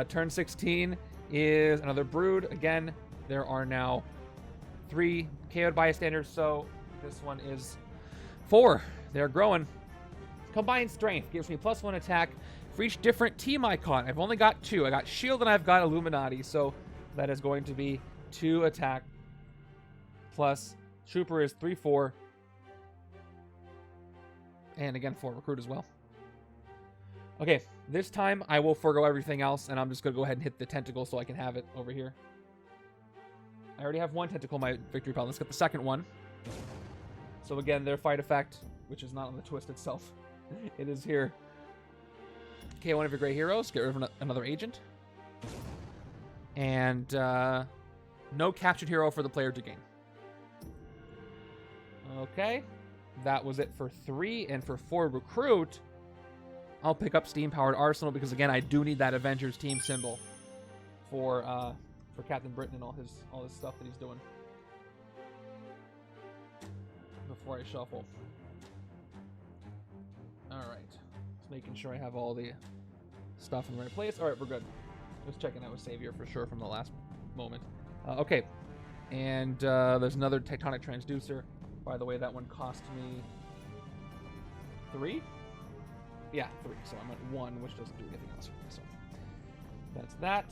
Turn 16 is another Brood. Again, there are now 3 KO'd bystanders, so this one is 4. They're growing. Combined Strength gives me +1 attack for each different team icon. I've only got 2. I got Shield and I've got Illuminati, so that is going to be 2 attack. Plus, Trooper is 3/4. And again, 4 Recruit as well. Okay, this time I will forego everything else, and I'm just going to go ahead and hit the tentacle so I can have it over here. I already have 1 tentacle in my victory pile. Let's get the second one. So again, their fight effect, which is not on the twist itself. It is here. Okay, one of your great heroes. Get rid of another agent. And no captured hero for the player to gain. Okay, that was it for 3. And for 4 recruit, I'll pick up Steam-Powered Arsenal because, again, I do need that Avengers team symbol for Captain Britain and all his stuff that he's doing. Before I shuffle. Alright. Just making sure I have all the stuff in the right place. Alright, we're good. Just checking out with Savior for sure from the last moment. Okay. And there's another Tectonic Transducer. By the way, that one cost me 3? Yeah, 3. So I'm at 1, which doesn't do anything else for me. So that's that.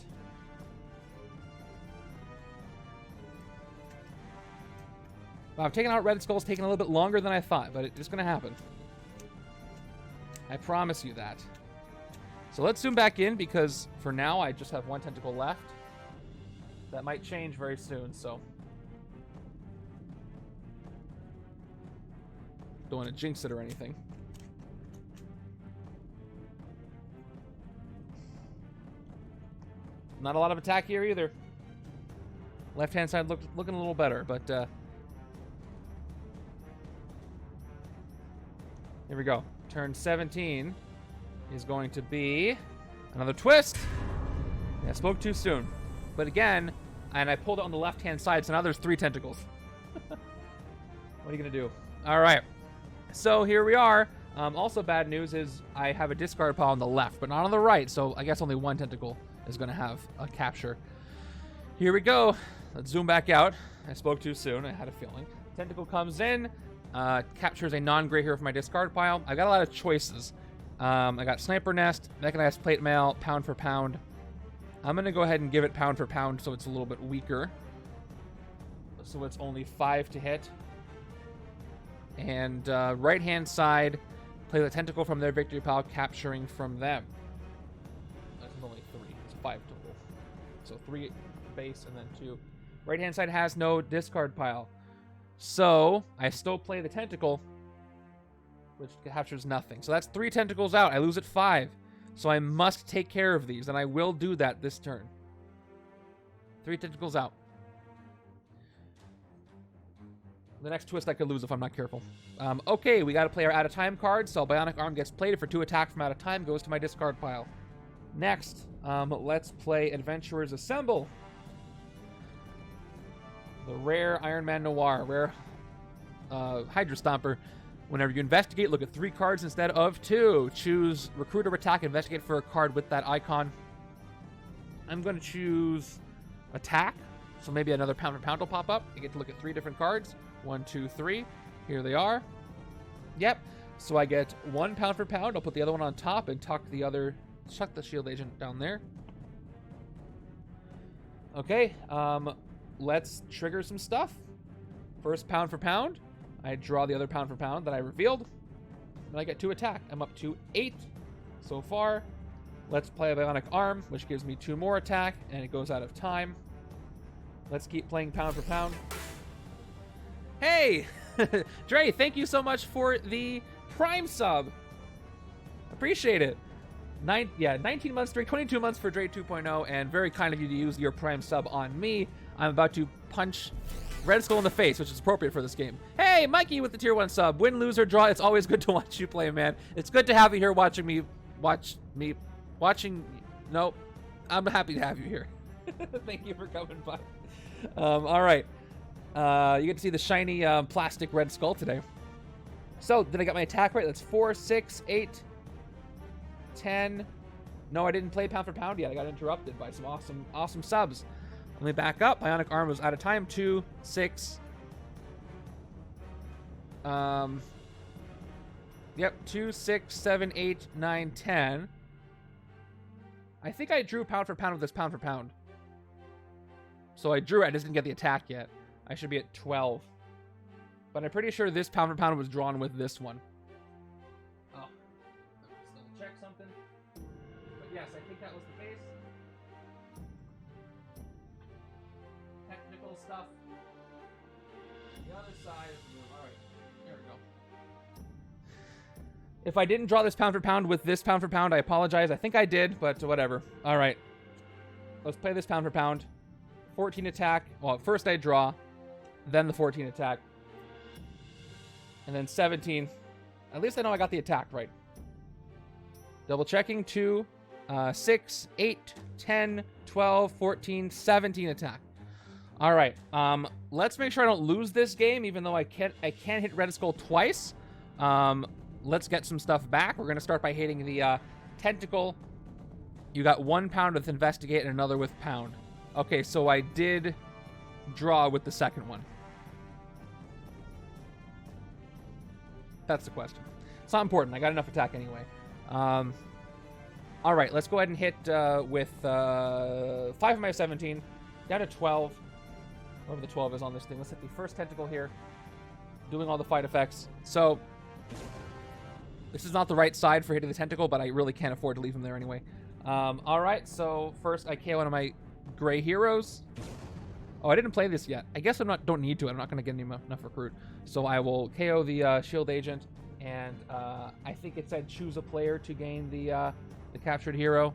Wow, taking out Red Skull's taking a little bit longer than I thought, but it's going to happen. I promise you that. So let's zoom back in because for now I just have 1 tentacle left. That might change very soon, so don't want to jinx it or anything. Not a lot of attack here either. Left-hand side looking a little better, but here we go. Turn 17 is going to be another twist. Yeah, I spoke too soon. But again, and I pulled it on the left-hand side, so now there's 3 tentacles. What are you going to do? All right. So here we are. Also bad news is I have a discard pile on the left, but not on the right, so I guess only 1 tentacle is going to have a capture. Here we go. Let's zoom back out. I spoke too soon. I had a feeling. Tentacle comes in. Captures a non-gray hero from my discard pile. I got a lot of choices. I got Sniper Nest, Mechanized Plate Mail, Pound for Pound. I'm going to go ahead and give it Pound for Pound so it's a little bit weaker. So it's only 5 to hit. And right-hand side, play the Tentacle from their victory pile, capturing from them. That's only 3. It's 5 total. So 3 base and then 2. Right-hand side has no discard pile. So I still play the Tentacle, which captures nothing. So that's 3 tentacles out. I lose at 5. So I must take care of these, and I will do that this turn. 3 tentacles out. The next twist I could lose if I'm not careful. Okay, we got to play our out of time card. So Bionic Arm gets played for 2 attack from out of time, goes to my discard pile. Next, let's play Adventurers Assemble. The rare Iron Man Noir, rare HYDRA-Stomper. Whenever you investigate, look at 3 cards instead of 2. Choose Recruit or Attack, investigate for a card with that icon. I'm going to choose Attack. So maybe another Pound for Pound will pop up. You get to look at 3 different cards. 1, 2, 3. Here they are. Yep. So I get 1 Pound for Pound. I'll put the other one on top and tuck the Shield Agent down there. Okay. Let's trigger some stuff. First Pound for Pound. I draw the other Pound for Pound that I revealed. And I get 2 attack. I'm up to 8 so far. Let's play a Bionic Arm, which gives me 2 more attack, and it goes out of time. Let's keep playing Pound for Pound. Hey! Dre, thank you so much for the Prime sub. Appreciate it. 19 months, Dre, 22 months for Dre 2.0, and very kind of you to use your Prime sub on me. I'm about to punch Red Skull in the face, which is appropriate for this game. Hey, Mikey with the tier 1 sub. Win, lose, or draw, it's always good to watch you play, man. It's good to have you here Nope. I'm happy to have you here. Thank you for coming by. All right. You get to see the shiny plastic Red Skull today. So, did I get my attack right? That's 4, 6, 8, 10, No, I didn't play pound for pound yet. I got interrupted by some awesome subs. Let me back up. Bionic Arm was out of time. 2, 6. Yep, 2, 6, 7, 8, 9, 10. I think I drew pound for pound with this pound for pound. So I drew it. I just didn't get the attack yet. I should be at 12. But I'm pretty sure this pound for pound was drawn with this one. Oh. Let's double check something. But yes, I think that was the case. Technical stuff. The other side. Alright. There we go. If I didn't draw this pound for pound with this pound for pound, I apologize. I think I did, but whatever. Alright. Let's play this pound for pound. 14 attack. Well, first I draw, then the 14 attack. And then 17. At least I know I got the attack right. Double checking. 2, 6, 8, 10, 12, 14, 17 attack. All right. Let's make sure I don't lose this game, even though I can't hit Red Skull twice. Let's get some stuff back. We're going to start by hitting the tentacle. You got 1 pound with investigate and another with pound. Okay, so I did draw with the second one. That's the question. It's not important. I got enough attack anyway. All right, let's go ahead and hit with 5 of my 17. Down to 12. Whatever the 12 is on this thing. Let's hit the first tentacle here. Doing all the fight effects. So, this is not the right side for hitting the tentacle, but I really can't afford to leave him there anyway. All right, so first I KO one of my gray heroes. Oh, I didn't play this yet. I guess don't need to. I'm not going to get enough recruit. So I will KO the shield agent, and I think it said choose a player to gain the captured hero.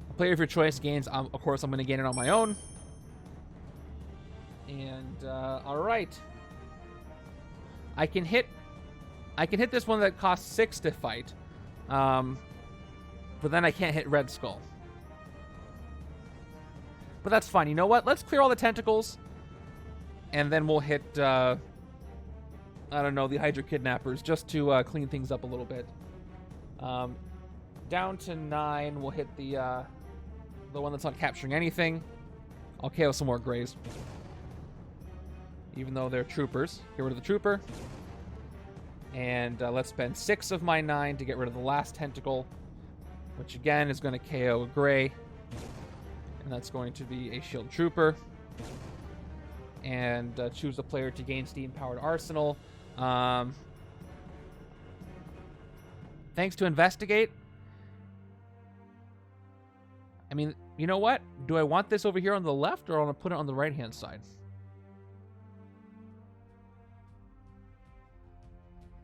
A player of your choice gains. Of course, I'm going to gain it on my own. And all right, I can hit this one that costs 6 to fight, but then I can't hit Red Skull. But that's fine. You know what? Let's clear all the tentacles, and then we'll hit, I don't know, the Hydra Kidnappers, just to clean things up a little bit. Down to 9, we'll hit the one that's not capturing anything. I'll KO some more grays. Even though they're troopers. Get rid of the trooper. And let's spend 6 of my 9 to get rid of the last tentacle, which again is going to KO a gray. And that's going to be a shield trooper. And choose a player to gain steam-powered arsenal. Thanks to investigate. I mean, you know what? Do I want this over here on the left, or I want to put it on the right-hand side?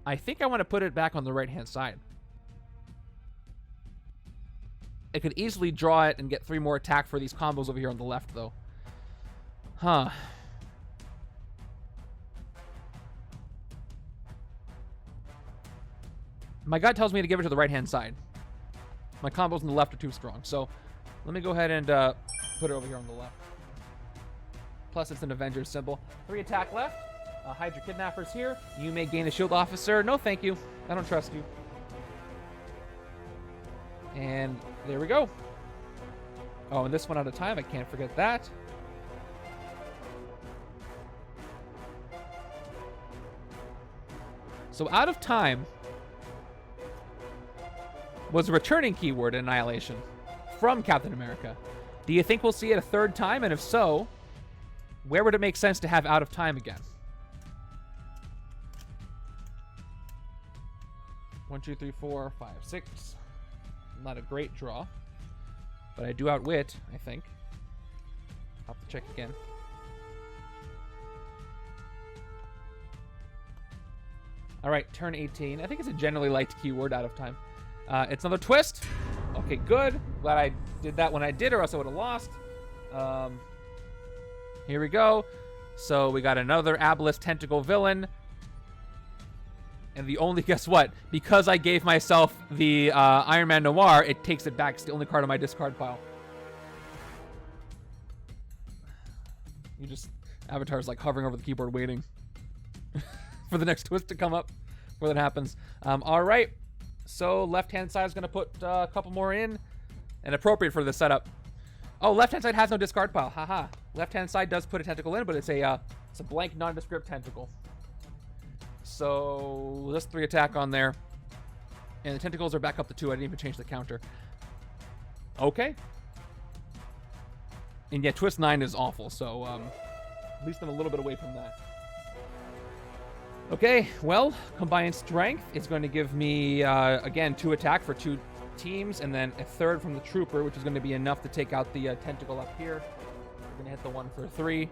I think I want to put it back on the right-hand side. I could easily draw it and get 3 more attack for these combos over here on the left, though. Huh. My gut tells me to give it to the right-hand side. My combos on the left are too strong, so let me go ahead and put it over here on the left. Plus, it's an Avenger symbol. 3 attack left. Hydra Kidnappers here. You may gain a shield officer. No, thank you. I don't trust you. And there we go. Oh, and this one out of time. I can't forget that. So out of time was a returning keyword in Annihilation from Captain America. Do you think we'll see it a 3rd time? And if so, where would it make sense to have out of time again? 1, 2, 3, 4, 5, 6. Not a great draw, but I do outwit, I think. I'll have to check again. All right, turn 18. I think it's a generally liked keyword, out of time. It's another twist. Okay, good. Glad I did that when I did, or else I would have lost. Here we go. So we got another Abilisk tentacle villain. And the only, guess what? Because I gave myself the Iron Man Noir, it takes it back. It's the only card on my discard pile. You just, Avatar's like hovering over the keyboard waiting for the next twist to come up before that happens. All right. So left-hand side is going to put a couple more in. And appropriate for this setup. Oh, left-hand side has no discard pile. Haha. Left-hand side does put a tentacle in, but it's a blank nondescript tentacle. So just 3 attack on there. And the tentacles are back up to 2. I didn't even change the counter. Okay. And yeah, twist 9 is awful, so at least I'm a little bit away from that. Okay, well, combined strength is going to give me, again, 2 attack for 2 teams, and then a 3rd from the trooper, which is going to be enough to take out the tentacle up here. We're going to hit the 1 for 3.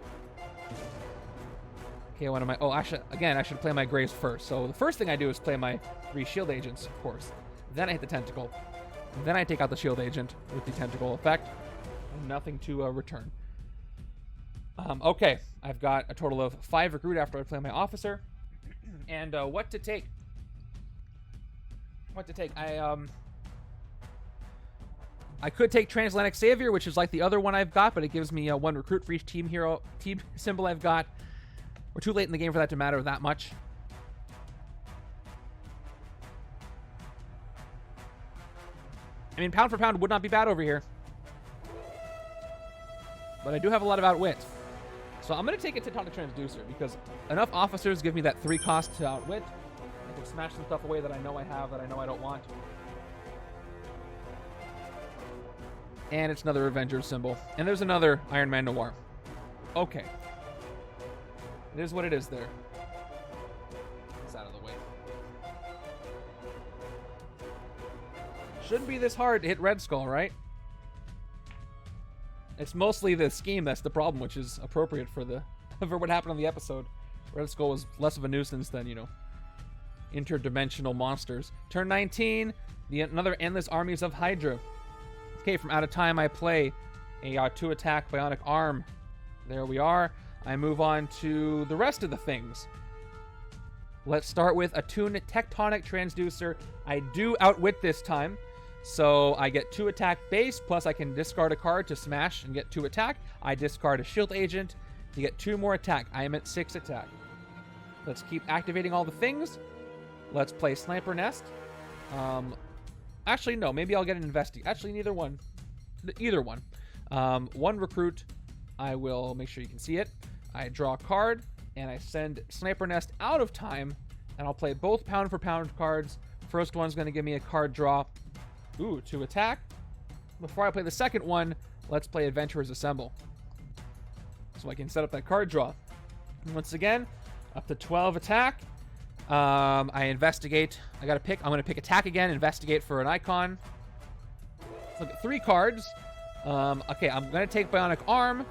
Okay, what am I? Oh, actually, again, I should play my graves first. So the first thing I do is play my 3 shield agents, of course. Then I hit the tentacle. Then I take out the shield agent with the tentacle effect. Nothing to return. Okay, I've got a total of 5 recruit after I play my officer. And what to take? What to take? I could take Transatlantic Savior, which is like the other one I've got, but it gives me 1 recruit for each team symbol I've got. We're too late in the game for that to matter that much. I mean, pound for pound would not be bad over here. But I do have a lot of outwit. So I'm going to take a Tectonic Transducer because enough officers give me that 3 cost to outwit. I can smash some stuff away that I know I have that I know I don't want. And it's another Avenger symbol. And there's another Iron Man Noir. Okay. It is what it is there. It's out of the way. Shouldn't be this hard to hit Red Skull, right? It's mostly the scheme that's the problem, which is appropriate for for what happened on the episode. Red Skull was less of a nuisance than, you know, interdimensional monsters. Turn 19, another Endless Armies of Hydra. Okay, from out of time, I play a 2-attack Bionic Arm. There we are. I move on to the rest of the things. Let's start with a Tectonic Transducer. I do outwit this time. So I get 2 attack base, plus I can discard a card to smash and get 2 attack. I discard a shield agent to get 2 more attack. I am at 6 attack. Let's keep activating all the things. Let's play Sniper Nest. Actually, no. Maybe I'll get an Investigate. Actually, neither one. Either one. 1 recruit. I will make sure you can see it. I draw a card, and I send Sniper Nest out of time, and I'll play both pound for pound cards. First one's going to give me a card draw. Ooh, 2 attack. Before I play the second one, let's play Adventurers Assemble. So I can set up that card draw. And once again, up to 12 attack. I investigate. I got to pick. I'm going to pick attack again. Investigate for an icon. Look at 3 cards. Okay, I'm going to take Bionic Arm.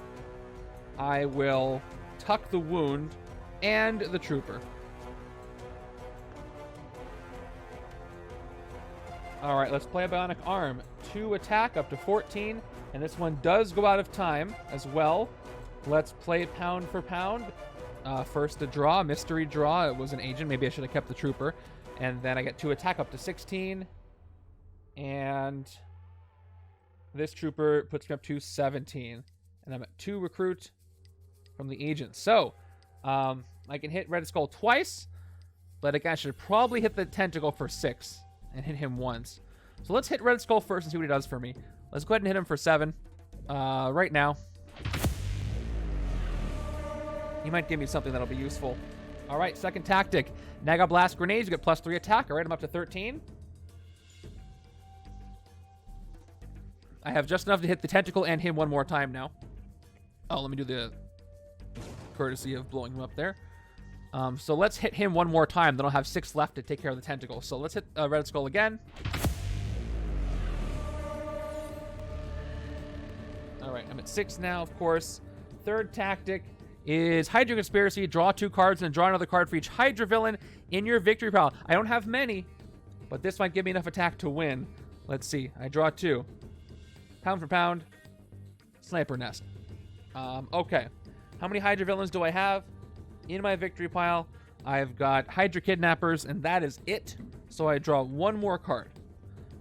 I will tuck the wound and the trooper. All right, let's play a Bionic Arm. 2 attack up to 14, and this one does go out of time as well. Let's play pound for pound. First a draw, mystery draw. It was an agent. Maybe I should have kept the trooper. And then I get 2 attack up to 16. And this trooper puts me up to 17. And I'm at 2 recruit from the agent. So, I can hit Red Skull twice. But again, I should probably hit the tentacle for 6. And hit him once. So let's hit Red Skull first and see what he does for me. Let's go ahead and hit him for 7. Right now. He might give me something that'll be useful. All right, second tactic. Naga Blast Grenades. You get +3 attack. All right, I'm up to 13. I have just enough to hit the tentacle and him one more time now. Oh, let me do the courtesy of blowing him up there. So let's hit him one more time. Then I'll have 6 left to take care of the tentacle. So let's hit Red Skull again. All right, I'm at 6 now, of course. Third tactic is Hydra Conspiracy. Draw 2 cards and draw another card for each Hydra villain in your victory pile. I don't have many, but this might give me enough attack to win. Let's see. I draw 2. Pound for pound. Sniper Nest. Okay. How many Hydra villains do I have? In my victory pile, I've got Hydra Kidnappers, and that is it. So I draw 1 more card.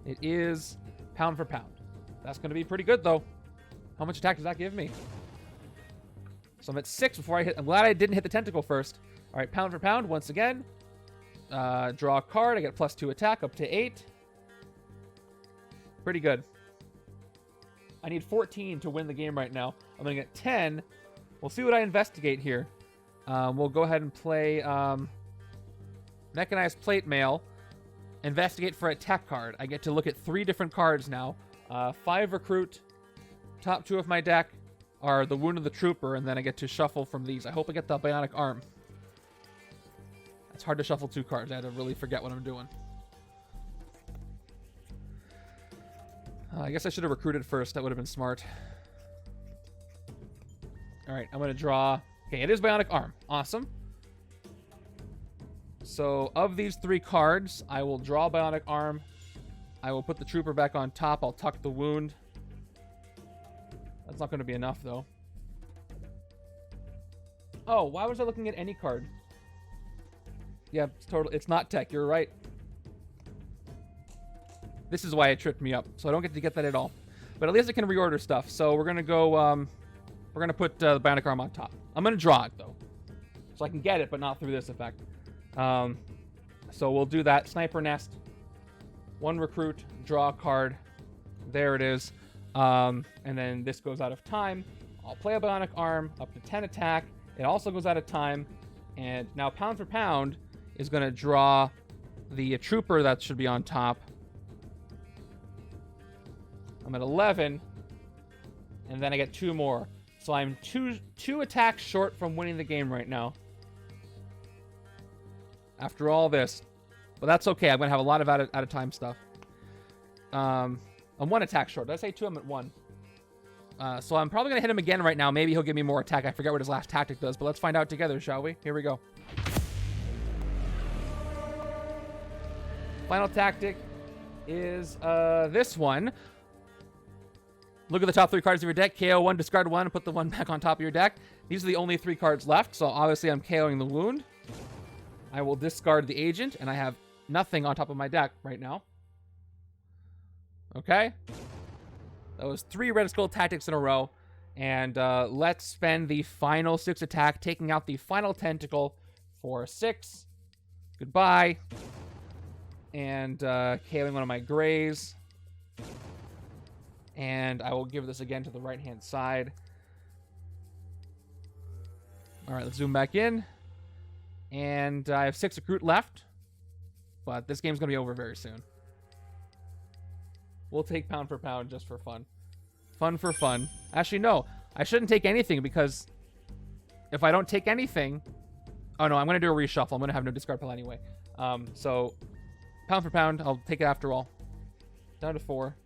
It is pound for pound. That's going to be pretty good, though. How much attack does that give me? So I'm at 6 before I hit. I'm glad I didn't hit the tentacle first. All right, pound for pound once again. Draw a card. I get +2 attack up to 8. Pretty good. I need 14 to win the game right now. I'm going to get 10. We'll see what I investigate here. We'll go ahead and play Mechanized Plate Mail. Investigate for a tech card. I get to look at 3 different cards now. 5 Recruit. Top 2 of my deck are the Wound of the Trooper, and then I get to shuffle from these. I hope I get the Bionic Arm. It's hard to shuffle 2 cards. I had to really forget what I'm doing. I guess I should have recruited first. That would have been smart. All right, I'm going to draw. Okay, it is Bionic Arm. Awesome. So, of these 3 cards, I will draw Bionic Arm. I will put the Trooper back on top. I'll tuck the Wound. That's not going to be enough, though. Oh, why was I looking at any card? Yeah, it's not tech. You're right. This is why it tripped me up. So I don't get to get that at all. But at least I can reorder stuff. So we're going to go... we're going to put the Bionic Arm on top. I'm going to draw it, though. So I can get it, but not through this effect. So we'll do that. Sniper Nest. 1 Recruit. Draw a card. There it is. And then this goes out of time. I'll play a Bionic Arm. Up to 10 attack. It also goes out of time. And now pound for pound is going to draw the Trooper that should be on top. I'm at 11, and then I get 2 more. So I'm two attacks short from winning the game right now. After all this. But that's okay. I'm going to have a lot of out-of-time stuff. I'm 1 attack short. Did I say 2? I'm at 1. So I'm probably going to hit him again right now. Maybe he'll give me more attack. I forget what his last tactic does, but let's find out together, shall we? Here we go. Final tactic is this one. Look at the top 3 cards of your deck. KO 1, discard 1, and put the 1 back on top of your deck. These are the only 3 cards left, so obviously I'm KOing the Wound. I will discard the Agent, and I have nothing on top of my deck right now. Okay. That was 3 Red Skull tactics in a row. And let's spend the final 6 attack, taking out the final tentacle for 6. Goodbye. And KOing one of my Greys. And I will give this again to the right-hand side. All right, let's zoom back in. And I have 6 Recruit left. But this game's going to be over very soon. We'll take pound for pound just for fun. Fun for fun. Actually, no. I shouldn't take anything because if I don't take anything... Oh, no, I'm going to do a reshuffle. I'm going to have no discard pile anyway. So, pound for pound, I'll take it after all. Down to 4.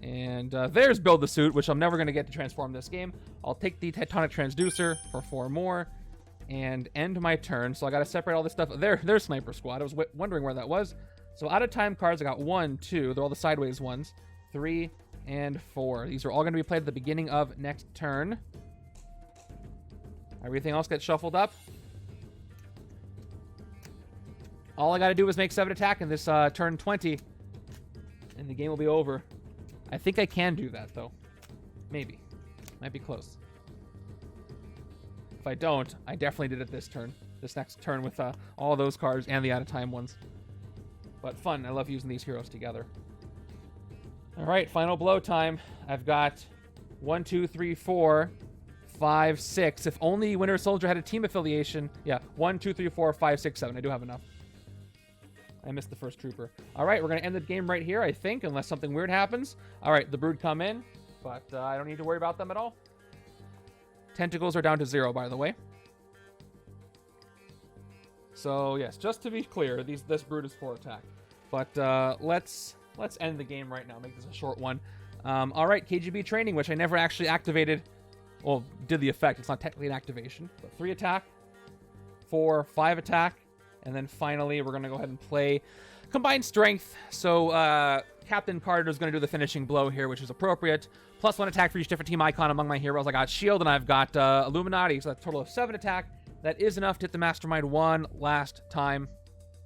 And there's Build the Suit, which I'm never going to get to transform this game. I'll take the Tectonic Transducer for 4 more and end my turn. So I got to separate all this stuff. There's Sniper Squad. I was wondering where that was. So out of time cards, I got 1, 2. They're all the sideways ones. 3 and 4. These are all going to be played at the beginning of next turn. Everything else gets shuffled up. All I got to do is make 7 attack in this turn 20. And the game will be over. I think I can do that, though. Maybe. Might be close. If I don't, I definitely did it this turn. This next turn with all those cards and the out-of-time ones. But fun. I love using these heroes together. All right, final blow time. I've got 1, 2, 3, 4, 5, 6. If only Winter Soldier had a team affiliation. Yeah, 1, 2, 3, 4, 5, 6, 7. I do have enough. I missed the first Trooper. All right, we're going to end the game right here, I think, unless something weird happens. All right, the Brood come in, but I don't need to worry about them at all. Tentacles are down to 0, by the way. So, yes, just to be clear, this Brood is 4 attack. But let's end the game right now, make this a short one. All right, KGB training, which I never actually activated. Well, did the effect. It's not technically an activation. But 3 attack, 4, 5 attack. And then finally, we're going to go ahead and play Combined Strength. So Captain Carter is going to do the finishing blow here, which is appropriate. +1 attack for each different team icon among my heroes. I got Shield and I've got Illuminati. So that's a total of 7 attack. That is enough to hit the Mastermind 1 last time.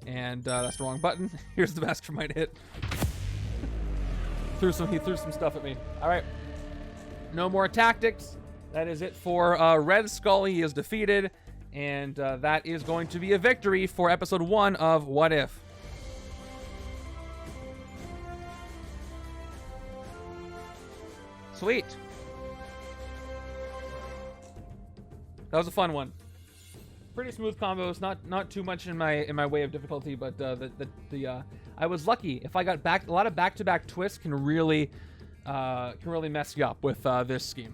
And that's the wrong button. Here's the Mastermind hit. He threw some stuff at me. All right. No more tactics. That is it for Red Skull. He is defeated. And that is going to be a victory for episode 1 of What If. Sweet. That was a fun one. Pretty smooth combos, not too much in my way of difficulty, but I was lucky. If I got a lot of back-to-back twists can really mess you up with this scheme.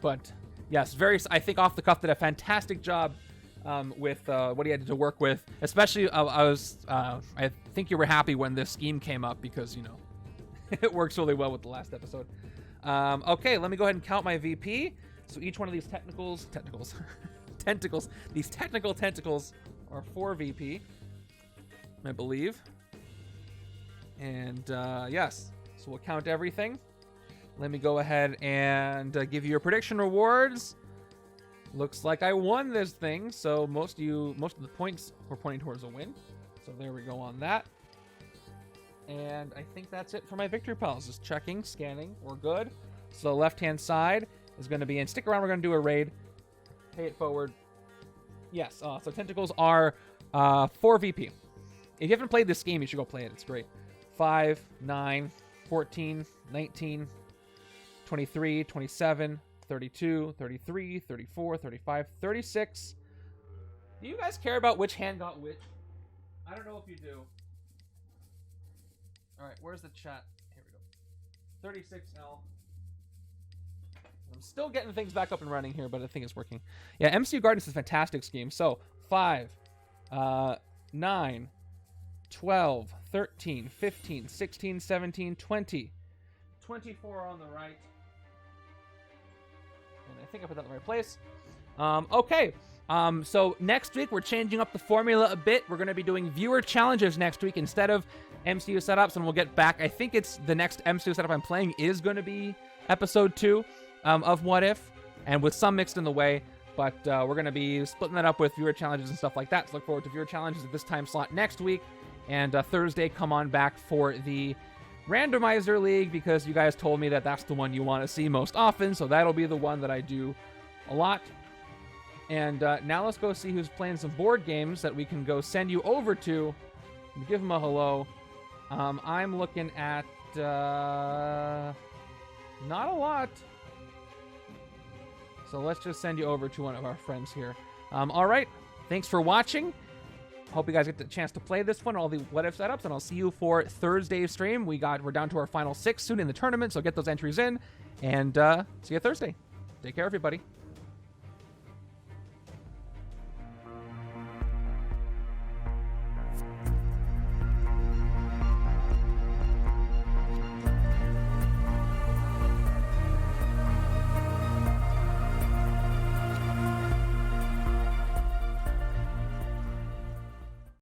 But yes, I think off the cuff did a fantastic job with what he had to work with. Especially I think you were happy when this scheme came up because you know it works really well with the last episode. Okay, let me go ahead and count my VP. So each one of these tentacles, these technical tentacles are 4 VP, I believe. And yes, so we'll count everything. Let me go ahead and give you your prediction rewards. Looks like I won this thing, so most of the points were pointing towards a win. So there we go on that. And I think that's it for my victory pals. Just checking, scanning, we're good. So the left-hand side is going to be, and stick around, we're going to do a raid. Pay it forward. Yes, so tentacles are 4 VP. If you haven't played this game, you should go play it. It's great. 5, 9, 14, 19, 23, 27, 32, 33, 34, 35, 36. Do you guys care about which hand got which? I don't know if you do. All right, where's the chat? Here we go. 36L. I'm still getting things back up and running here, but I think it's working. Yeah, MCU Gardens is a fantastic scheme. So 5, 9, 12, 13, 15, 16, 17, 20, 24 on the right. And I think I put that in the right place. Okay. So next week, we're changing up the formula a bit. We're going to be doing viewer challenges next week instead of MCU setups, and we'll get back. I think it's the next MCU setup I'm playing is going to be episode 2 of What If, and with some mixed in the way, but we're going to be splitting that up with viewer challenges and stuff like that. So look forward to viewer challenges at this time slot next week, and Thursday, come on back for the Randomizer League, because you guys told me that that's the one you want to see most often, so that'll be the one that I do a lot. And now let's go see who's playing some board games that we can go send you over to and give them a hello. I'm looking at not a lot. So let's just send you over to one of our friends here. All right. Thanks for watching. Hope you guys get the chance to play this one, all the What If setups, and I'll see you for Thursday's stream. We're down to our final 6 soon in the tournament, so get those entries in, and see you Thursday. Take care, everybody.